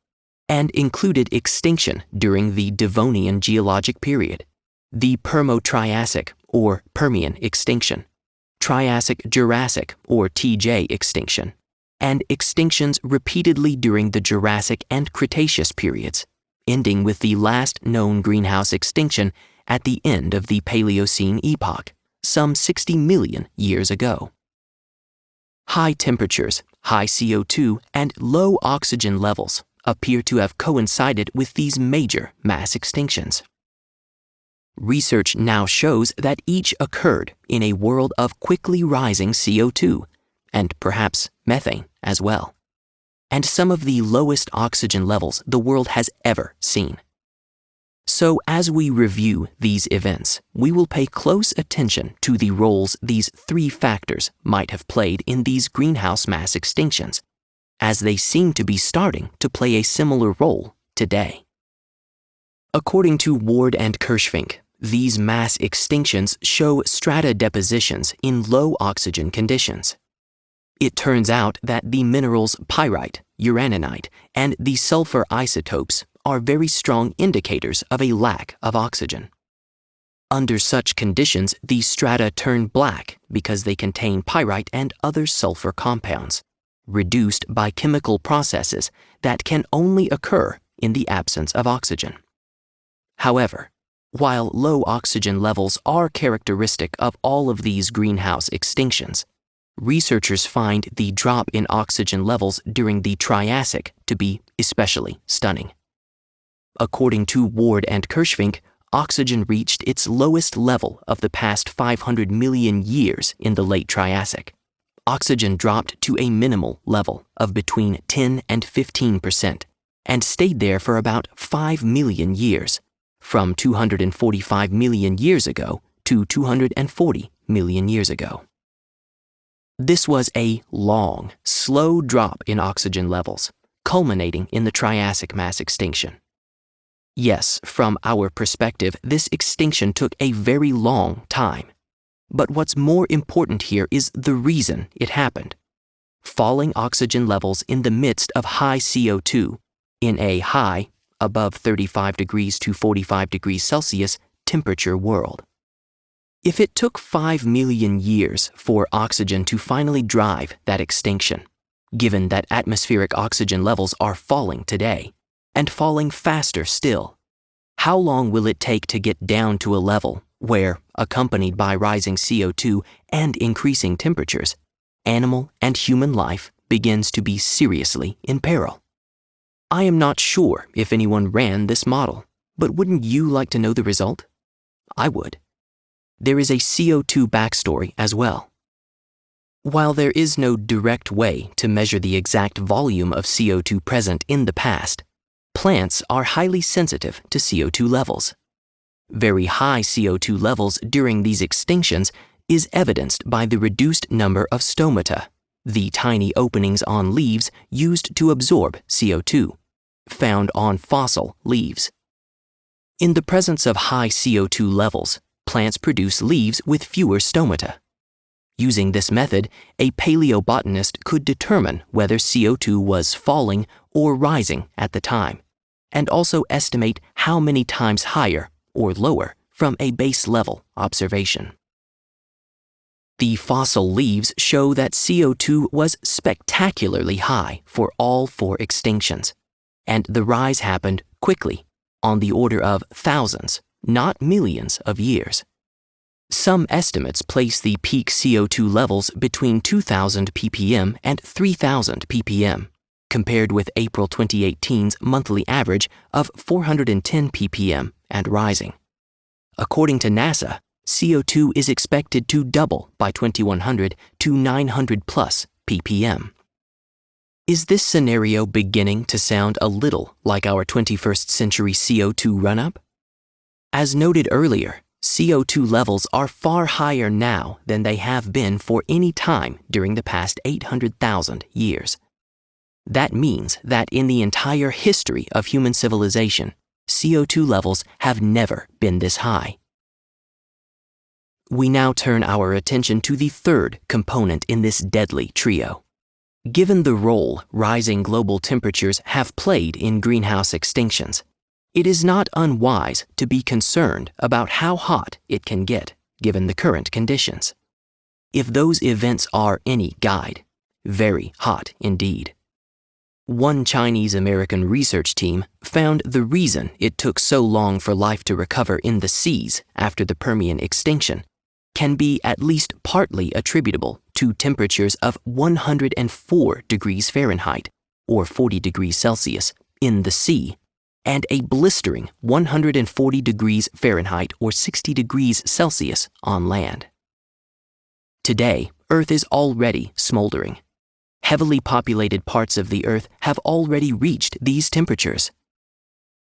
and included extinction during the Devonian geologic period, the Permo-Triassic or Permian extinction, Triassic-Jurassic or TJ extinction, and extinctions repeatedly during the Jurassic and Cretaceous periods, ending with the last known greenhouse extinction at the end of the Paleocene epoch, some 60 million years ago. High temperatures, high CO2, and low oxygen levels appear to have coincided with these major mass extinctions. Research now shows that each occurred in a world of quickly rising CO2, and perhaps methane as well, and some of the lowest oxygen levels the world has ever seen. So as we review these events, we will pay close attention to the roles these three factors might have played in these greenhouse mass extinctions, as they seem to be starting to play a similar role today. According to Ward and Kirschvink, these mass extinctions show strata depositions in low oxygen conditions. It turns out that the minerals pyrite, uraninite, and the sulfur isotopes are very strong indicators of a lack of oxygen. Under such conditions, these strata turn black because they contain pyrite and other sulfur compounds, reduced by chemical processes that can only occur in the absence of oxygen. However, while low oxygen levels are characteristic of all of these greenhouse extinctions, researchers find the drop in oxygen levels during the Triassic to be especially stunning. According to Ward and Kirschvink, oxygen reached its lowest level of the past 500 million years in the late Triassic. Oxygen dropped to a minimal level of between 10 and 15% and stayed there for about 5 million years, from 245 million years ago to 240 million years ago. This was a long, slow drop in oxygen levels, culminating in the Triassic mass extinction. Yes, from our perspective, this extinction took a very long time. But what's more important here is the reason it happened. Falling oxygen levels in the midst of high CO2 in a high, above 35 degrees to 45 degrees Celsius temperature world. If it took 5 million years for oxygen to finally drive that extinction, given that atmospheric oxygen levels are falling today, and falling faster still, how long will it take to get down to a level where, accompanied by rising CO2 and increasing temperatures, animal and human life begins to be seriously in peril? I am not sure if anyone ran this model, but wouldn't you like to know the result? I would. There is a CO2 backstory as well. While there is no direct way to measure the exact volume of CO2 present in the past, plants are highly sensitive to CO2 levels. Very high CO2 levels during these extinctions is evidenced by the reduced number of stomata, the tiny openings on leaves used to absorb CO2, found on fossil leaves. In the presence of high CO2 levels, plants produce leaves with fewer stomata. Using this method, a paleobotanist could determine whether CO2 was falling or rising at the time, and also estimate how many times higher or lower from a base level observation. The fossil leaves show that CO2 was spectacularly high for all four extinctions, and the rise happened quickly, on the order of thousands, not millions of years. Some estimates place the peak CO2 levels between 2,000 ppm and 3,000 ppm, compared with April 2018's monthly average of 410 ppm and rising. According to NASA, CO2 is expected to double by 2100 to 900 plus ppm. Is this scenario beginning to sound a little like our 21st century CO2 run-up? As noted earlier, CO2 levels are far higher now than they have been for any time during the past 800,000 years. That means that in the entire history of human civilization, CO2 levels have never been this high. We now turn our attention to the third component in this deadly trio. Given the role rising global temperatures have played in greenhouse extinctions, it is not unwise to be concerned about how hot it can get given the current conditions. If those events are any guide, very hot indeed. One Chinese-American research team found the reason it took so long for life to recover in the seas after the Permian extinction can be at least partly attributable to temperatures of 104 degrees Fahrenheit, or 40 degrees Celsius, in the sea, and a blistering 140 degrees Fahrenheit, or 60 degrees Celsius, on land. Today, Earth is already smoldering. Heavily populated parts of the Earth have already reached these temperatures.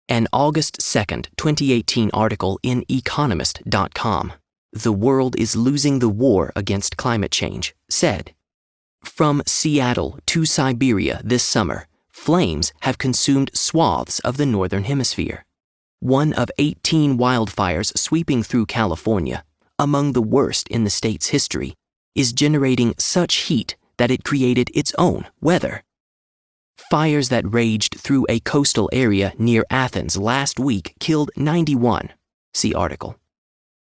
An August 2, 2018 article in Economist.com, "The World is Losing the War Against Climate Change," said, "From Seattle to Siberia this summer, flames have consumed swaths of the Northern Hemisphere. One of 18 wildfires sweeping through California, among the worst in the state's history, is generating such heat that it created its own weather. Fires that raged through a coastal area near Athens last week killed 91, see article.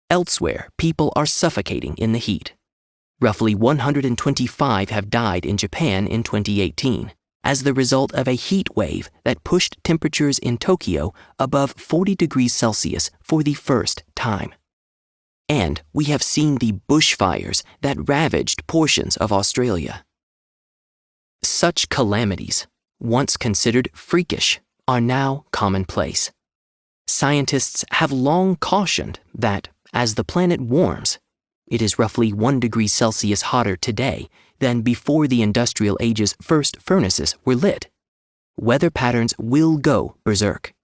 Elsewhere, people are suffocating in the heat. Roughly 125 have died in Japan in 2018 as the result of a heat wave that pushed temperatures in Tokyo above 40 degrees Celsius for the first time. And we have seen the bushfires that ravaged portions of Australia." Such calamities, once considered freakish, are now commonplace. Scientists have long cautioned that, as the planet warms, it is roughly 1 degree Celsius hotter today than before the Industrial Age's first furnaces were lit. Weather patterns will go berserk.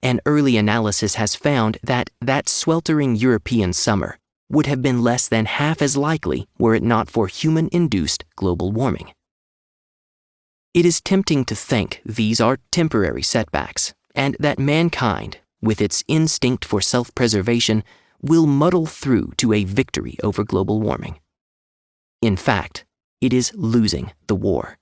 An early analysis has found that sweltering European summer would have been less than half as likely were it not for human-induced global warming. It is tempting to think these are temporary setbacks, and that mankind, with its instinct for self-preservation, will muddle through to a victory over global warming. In fact, it is losing the war.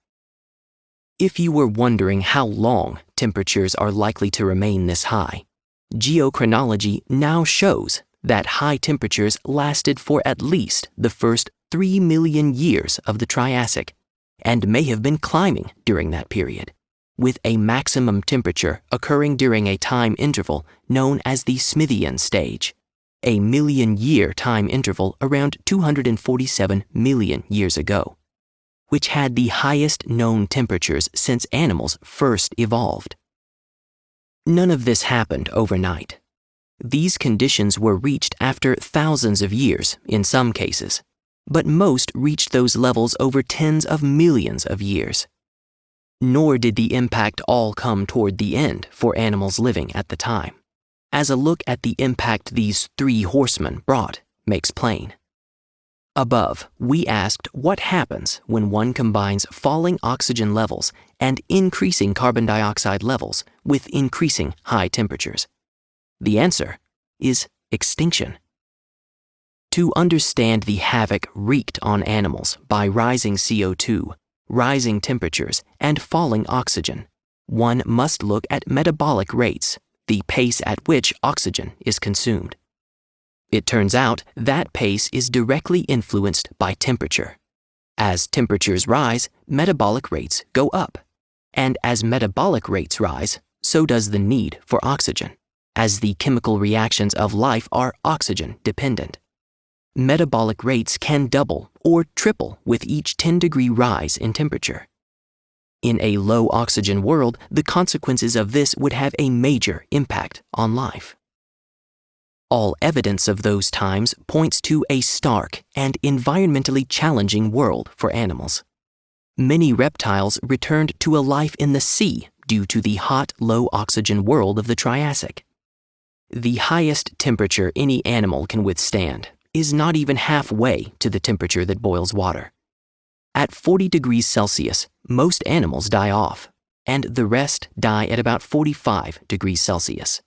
If you were wondering how long temperatures are likely to remain this high, geochronology now shows that high temperatures lasted for at least the first 3 million years of the Triassic, and may have been climbing during that period, with a maximum temperature occurring during a time interval known as the Smithian stage, a million-year time interval around 247 million years ago, which had the highest known temperatures since animals first evolved. None of this happened overnight. These conditions were reached after thousands of years in some cases, but most reached those levels over tens of millions of years. Nor did the impact all come toward the end for animals living at the time, as a look at the impact these 3 horsemen brought makes plain. Above, we asked what happens when one combines falling oxygen levels and increasing carbon dioxide levels with increasing high temperatures. The answer is extinction. To understand the havoc wreaked on animals by rising CO2, rising temperatures, and falling oxygen, one must look at metabolic rates, the pace at which oxygen is consumed. It turns out that pace is directly influenced by temperature. As temperatures rise, metabolic rates go up. And as metabolic rates rise, so does the need for oxygen, as the chemical reactions of life are oxygen-dependent. Metabolic rates can double or triple with each 10-degree rise in temperature. In a low-oxygen world, the consequences of this would have a major impact on life. All evidence of those times points to a stark and environmentally challenging world for animals. Many reptiles returned to a life in the sea due to the hot, low-oxygen world of the Triassic. The highest temperature any animal can withstand is not even halfway to the temperature that boils water. At 40 degrees Celsius, most animals die off, and the rest die at about 45 degrees Celsius.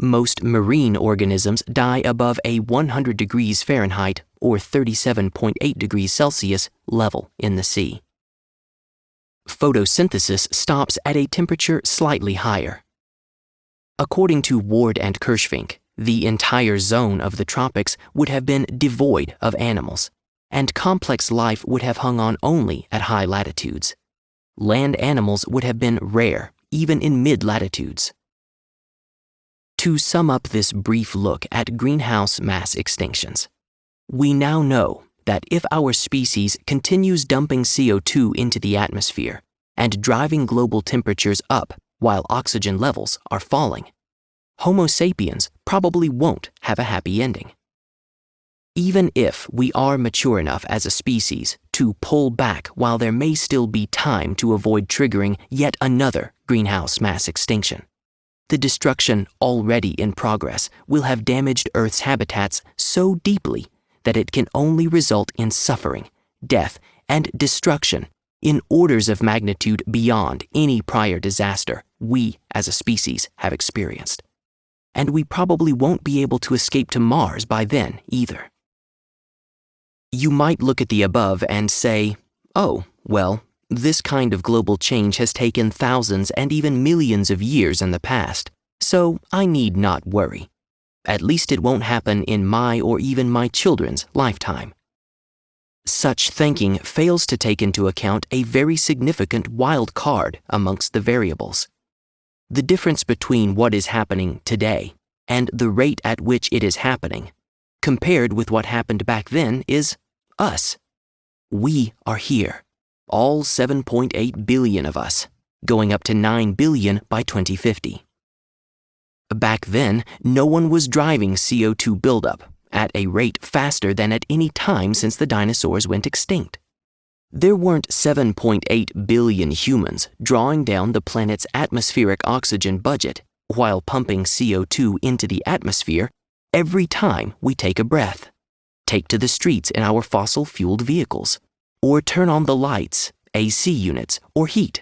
Most marine organisms die above a 100 degrees Fahrenheit or 37.8 degrees Celsius level in the sea. Photosynthesis stops at a temperature slightly higher. According to Ward and Kirschvink, the entire zone of the tropics would have been devoid of animals, and complex life would have hung on only at high latitudes. land animals would have been rare, even in mid-latitudes. To sum up this brief look at greenhouse mass extinctions, we now know that if our species continues dumping CO2 into the atmosphere and driving global temperatures up while oxygen levels are falling, Homo sapiens probably won't have a happy ending. Even if we are mature enough as a species to pull back while there may still be time to avoid triggering yet another greenhouse mass extinction, the destruction already in progress will have damaged Earth's habitats so deeply that it can only result in suffering, death, and destruction in orders of magnitude beyond any prior disaster we as a species have experienced. And we probably won't be able to escape to Mars by then either. You might look at the above and say, oh, well, this kind of global change has taken thousands and even millions of years in the past, so I need not worry. At least it won't happen in my or even my children's lifetime. Such thinking fails to take into account a very significant wild card amongst the variables. The difference between what is happening today and the rate at which it is happening, compared with what happened back then, is us. We are here, all 7.8 billion of us, going up to 9 billion by 2050. Back then, no one was driving CO2 buildup at a rate faster than at any time since the dinosaurs went extinct. There weren't 7.8 billion humans drawing down the planet's atmospheric oxygen budget while pumping CO2 into the atmosphere every time we take a breath, take to the streets in our fossil-fueled vehicles, or turn on the lights, AC units, or heat.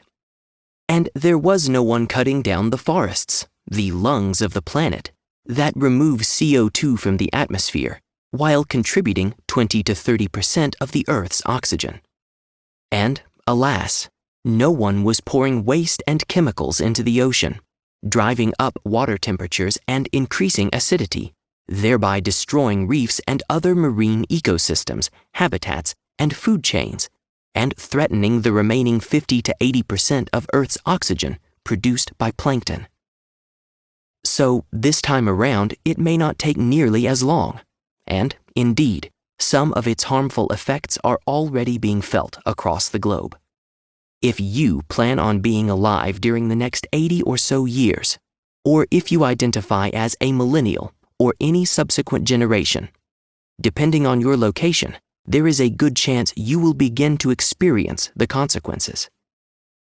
And there was no one cutting down the forests, the lungs of the planet, that remove CO2 from the atmosphere while contributing 20 to 30% of the Earth's oxygen. And, alas, no one was pouring waste and chemicals into the ocean, driving up water temperatures and increasing acidity, thereby destroying reefs and other marine ecosystems, habitats, and food chains, and threatening the remaining 50 to 80% of Earth's oxygen produced by plankton. So, this time around, it may not take nearly as long, and, indeed, some of its harmful effects are already being felt across the globe. If you plan on being alive during the next 80 or so years, or if you identify as a millennial or any subsequent generation, depending on your location, there is a good chance you will begin to experience the consequences.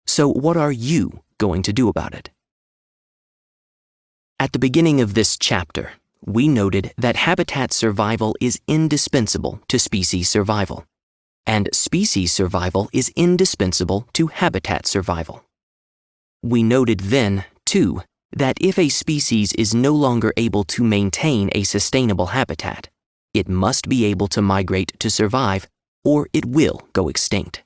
So what are you going to do about it? At the beginning of this chapter, we noted that habitat survival is indispensable to species survival, and species survival is indispensable to habitat survival. We noted then, too, that if a species is no longer able to maintain a sustainable habitat, it must be able to migrate to survive, or it will go extinct.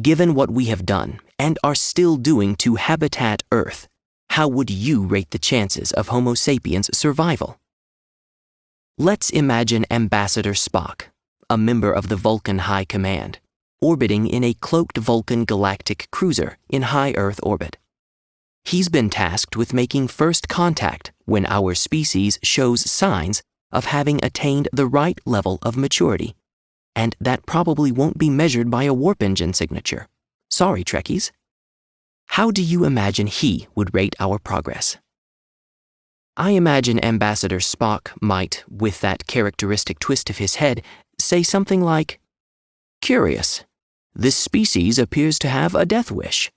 Given what we have done and are still doing to habitat Earth, how would you rate the chances of Homo sapiens' survival? Let's imagine Ambassador Spock, a member of the Vulcan High Command, orbiting in a cloaked Vulcan galactic cruiser in high Earth orbit. He's been tasked with making first contact when our species shows signs of having attained the right level of maturity, and that probably won't be measured by a warp engine signature. Sorry, Trekkies. How do you imagine he would rate our progress? I imagine Ambassador Spock might, with that characteristic twist of his head, say something like, "Curious. This species appears to have a death wish.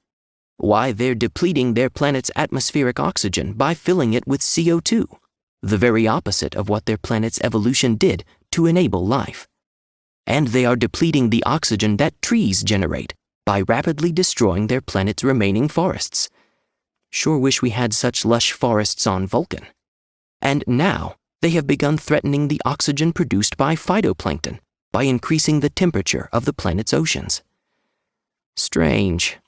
Why, they're depleting their planet's atmospheric oxygen by filling it with CO2, the very opposite of what their planet's evolution did to enable life. And they are depleting the oxygen that trees generate by rapidly destroying their planet's remaining forests. Sure wish we had such lush forests on Vulcan. And now, they have begun threatening the oxygen produced by phytoplankton by increasing the temperature of the planet's oceans. Strange.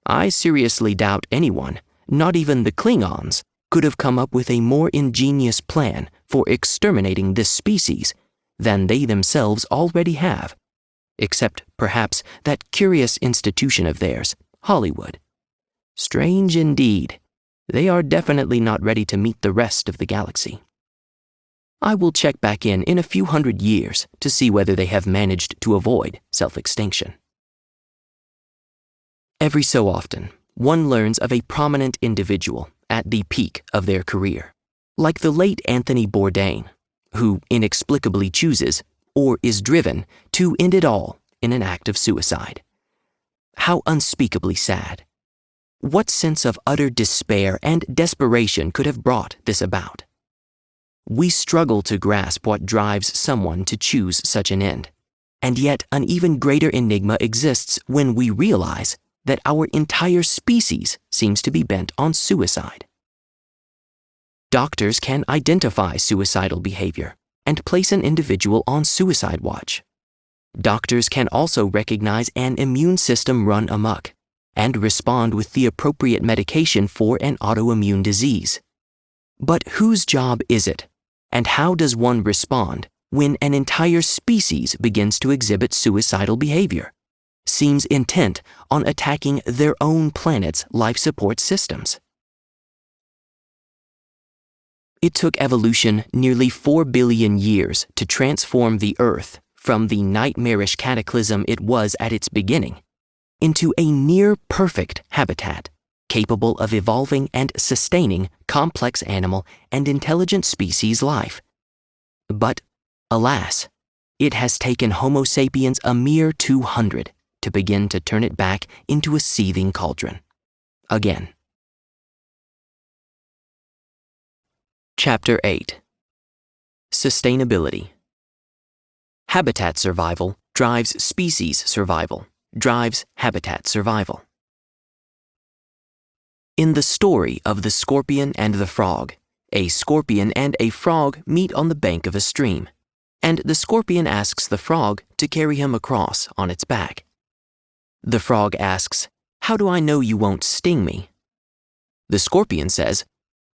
I seriously doubt anyone, not even the Klingons, could have come up with a more ingenious plan for exterminating this species than they themselves already have, except perhaps that curious institution of theirs, Hollywood. Strange indeed. They are definitely not ready to meet the rest of the galaxy. I will check back in a few hundred years to see whether they have managed to avoid self-extinction. Every so often, one learns of a prominent individual at the peak of their career, like the late Anthony Bourdain, who inexplicably chooses, or is driven, to end it all in an act of suicide. How unspeakably sad. What sense of utter despair and desperation could have brought this about? We struggle to grasp what drives someone to choose such an end, and yet an even greater enigma exists when we realize that our entire species seems to be bent on suicide. Doctors can identify suicidal behavior and place an individual on suicide watch. Doctors can also recognize an immune system run amok and respond with the appropriate medication for an autoimmune disease. But whose job is it, and how does one respond when an entire species begins to exhibit suicidal behavior, seems intent on attacking their own planet's life support systems? It took evolution nearly 4 billion years to transform the Earth from the nightmarish cataclysm it was at its beginning into a near-perfect habitat capable of evolving and sustaining complex animal and intelligent species life. But, alas, it has taken Homo sapiens a mere 200 to begin to turn it back into a seething cauldron. Again. Chapter 8. Sustainability. Habitat survival drives species survival, drives habitat survival. In the story of the scorpion and the frog, a scorpion and a frog meet on the bank of a stream, and the scorpion asks the frog to carry him across on its back. The frog asks, "How do I know you won't sting me?" The scorpion says,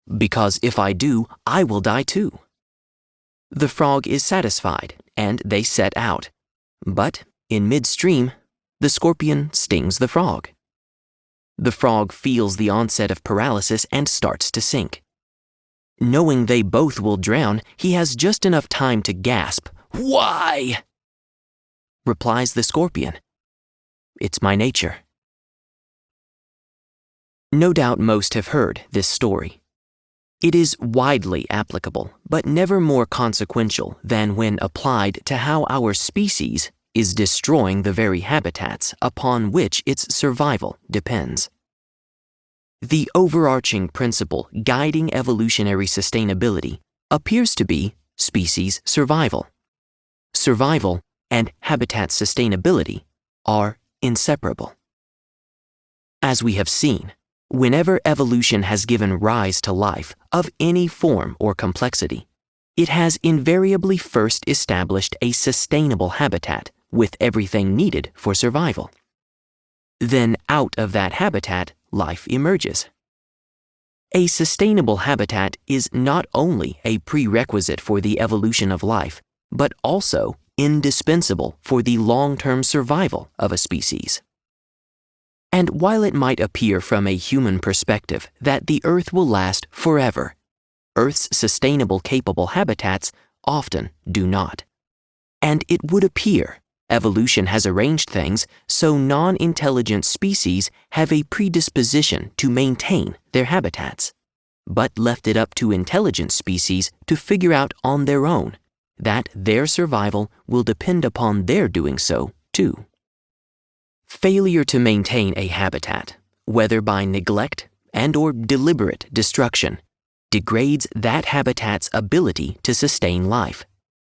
"Because if I do, I will die too." The frog is satisfied, and they set out. But, in midstream, the scorpion stings the frog. The frog feels the onset of paralysis and starts to sink. Knowing they both will drown, he has just enough time to gasp, "Why?" Replies the scorpion, "It's my nature." No doubt most have heard this story. It is widely applicable, but never more consequential than when applied to how our species is destroying the very habitats upon which its survival depends. The overarching principle guiding evolutionary sustainability appears to be species survival. Survival and habitat sustainability are inseparable. As we have seen, whenever evolution has given rise to life of any form or complexity, it has invariably first established a sustainable habitat with everything needed for survival. Then out of that habitat, life emerges. A sustainable habitat is not only a prerequisite for the evolution of life, but also indispensable for the long-term survival of a species. And while it might appear from a human perspective that the Earth will last forever, Earth's sustainable capable habitats often do not. And it would appear evolution has arranged things so non-intelligent species have a predisposition to maintain their habitats, but left it up to intelligent species to figure out on their own that their survival will depend upon their doing so too. Failure to maintain a habitat, whether by neglect and/or deliberate destruction, degrades that habitat's ability to sustain life,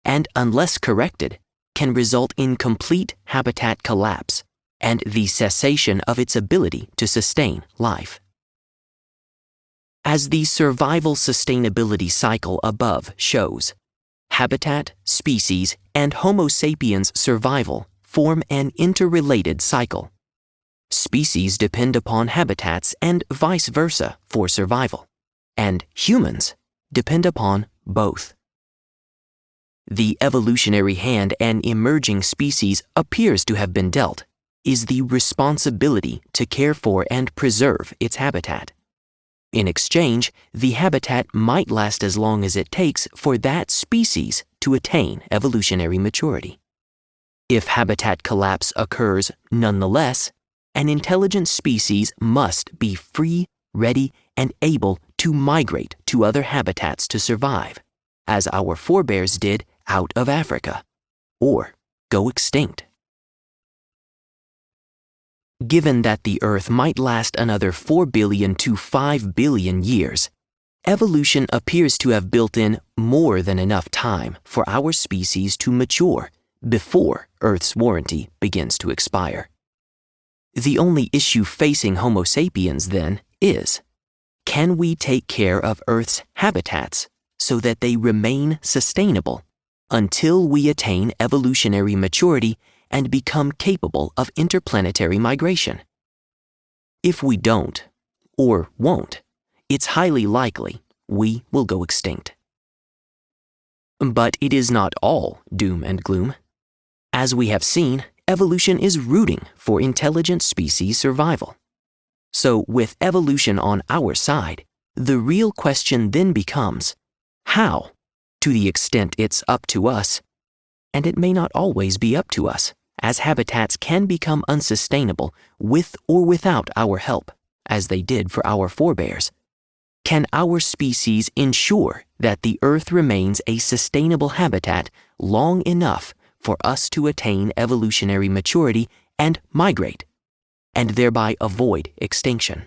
and unless corrected, can result in complete habitat collapse and the cessation of its ability to sustain life. As the survival sustainability cycle above shows, habitat, species, and Homo sapiens survival form an interrelated cycle. Species depend upon habitats and vice versa for survival, and humans depend upon both. The evolutionary hand an emerging species appears to have been dealt is the responsibility to care for and preserve its habitat. In exchange, the habitat might last as long as it takes for that species to attain evolutionary maturity. If habitat collapse occurs nonetheless, an intelligent species must be free, ready, and able to migrate to other habitats to survive, as our forebears did out of Africa, or go extinct. Given that the Earth might last another 4 billion to 5 billion years, evolution appears to have built in more than enough time for our species to mature before Earth's warranty begins to expire. The only issue facing Homo sapiens, then, is, can we take care of Earth's habitats so that they remain sustainable until we attain evolutionary maturity and become capable of interplanetary migration? If we don't, or won't, it's highly likely we will go extinct. But it is not all doom and gloom. As we have seen, evolution is rooting for intelligent species survival. So with evolution on our side, the real question then becomes, how, to the extent it's up to us, and it may not always be up to us, as habitats can become unsustainable with or without our help, as they did for our forebears. Can our species ensure that the Earth remains a sustainable habitat long enough for us to attain evolutionary maturity and migrate, and thereby avoid extinction?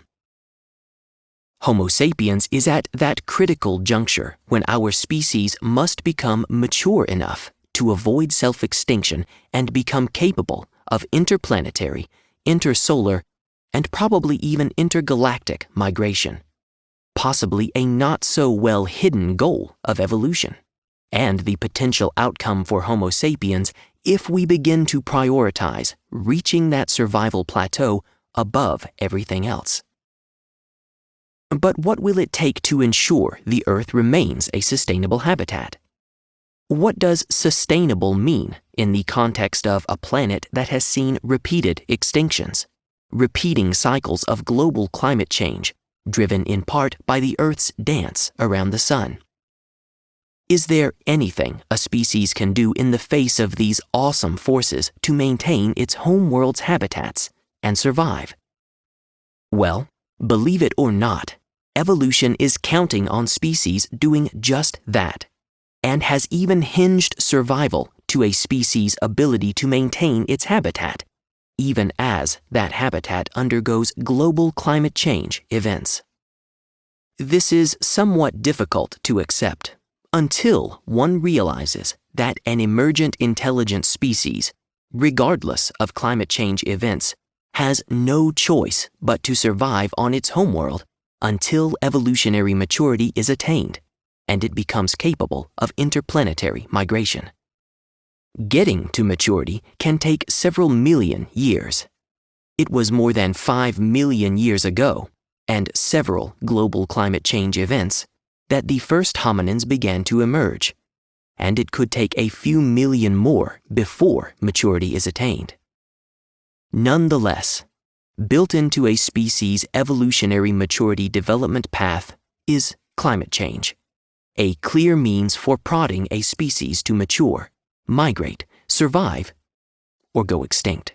Homo sapiens is at that critical juncture when our species must become mature enough to avoid self-extinction and become capable of interplanetary, intersolar, and probably even intergalactic migration, possibly a not-so-well-hidden goal of evolution, and the potential outcome for Homo sapiens if we begin to prioritize reaching that survival plateau above everything else. But what will it take to ensure the Earth remains a sustainable habitat? What does sustainable mean in the context of a planet that has seen repeated extinctions, repeating cycles of global climate change, driven in part by the Earth's dance around the sun? Is there anything a species can do in the face of these awesome forces to maintain its homeworld's habitats and survive? Well, believe it or not, evolution is counting on species doing just that, and has even hinged survival to a species' ability to maintain its habitat, even as that habitat undergoes global climate change events. This is somewhat difficult to accept until one realizes that an emergent intelligent species, regardless of climate change events, has no choice but to survive on its homeworld until evolutionary maturity is attained and it becomes capable of interplanetary migration. Getting to maturity can take several million years. It was more than 5 million years ago, and several global climate change events, that the first hominins began to emerge, and it could take a few million more before maturity is attained. Nonetheless, built into a species' evolutionary maturity development path is climate change, a clear means for prodding a species to mature, migrate, survive, or go extinct.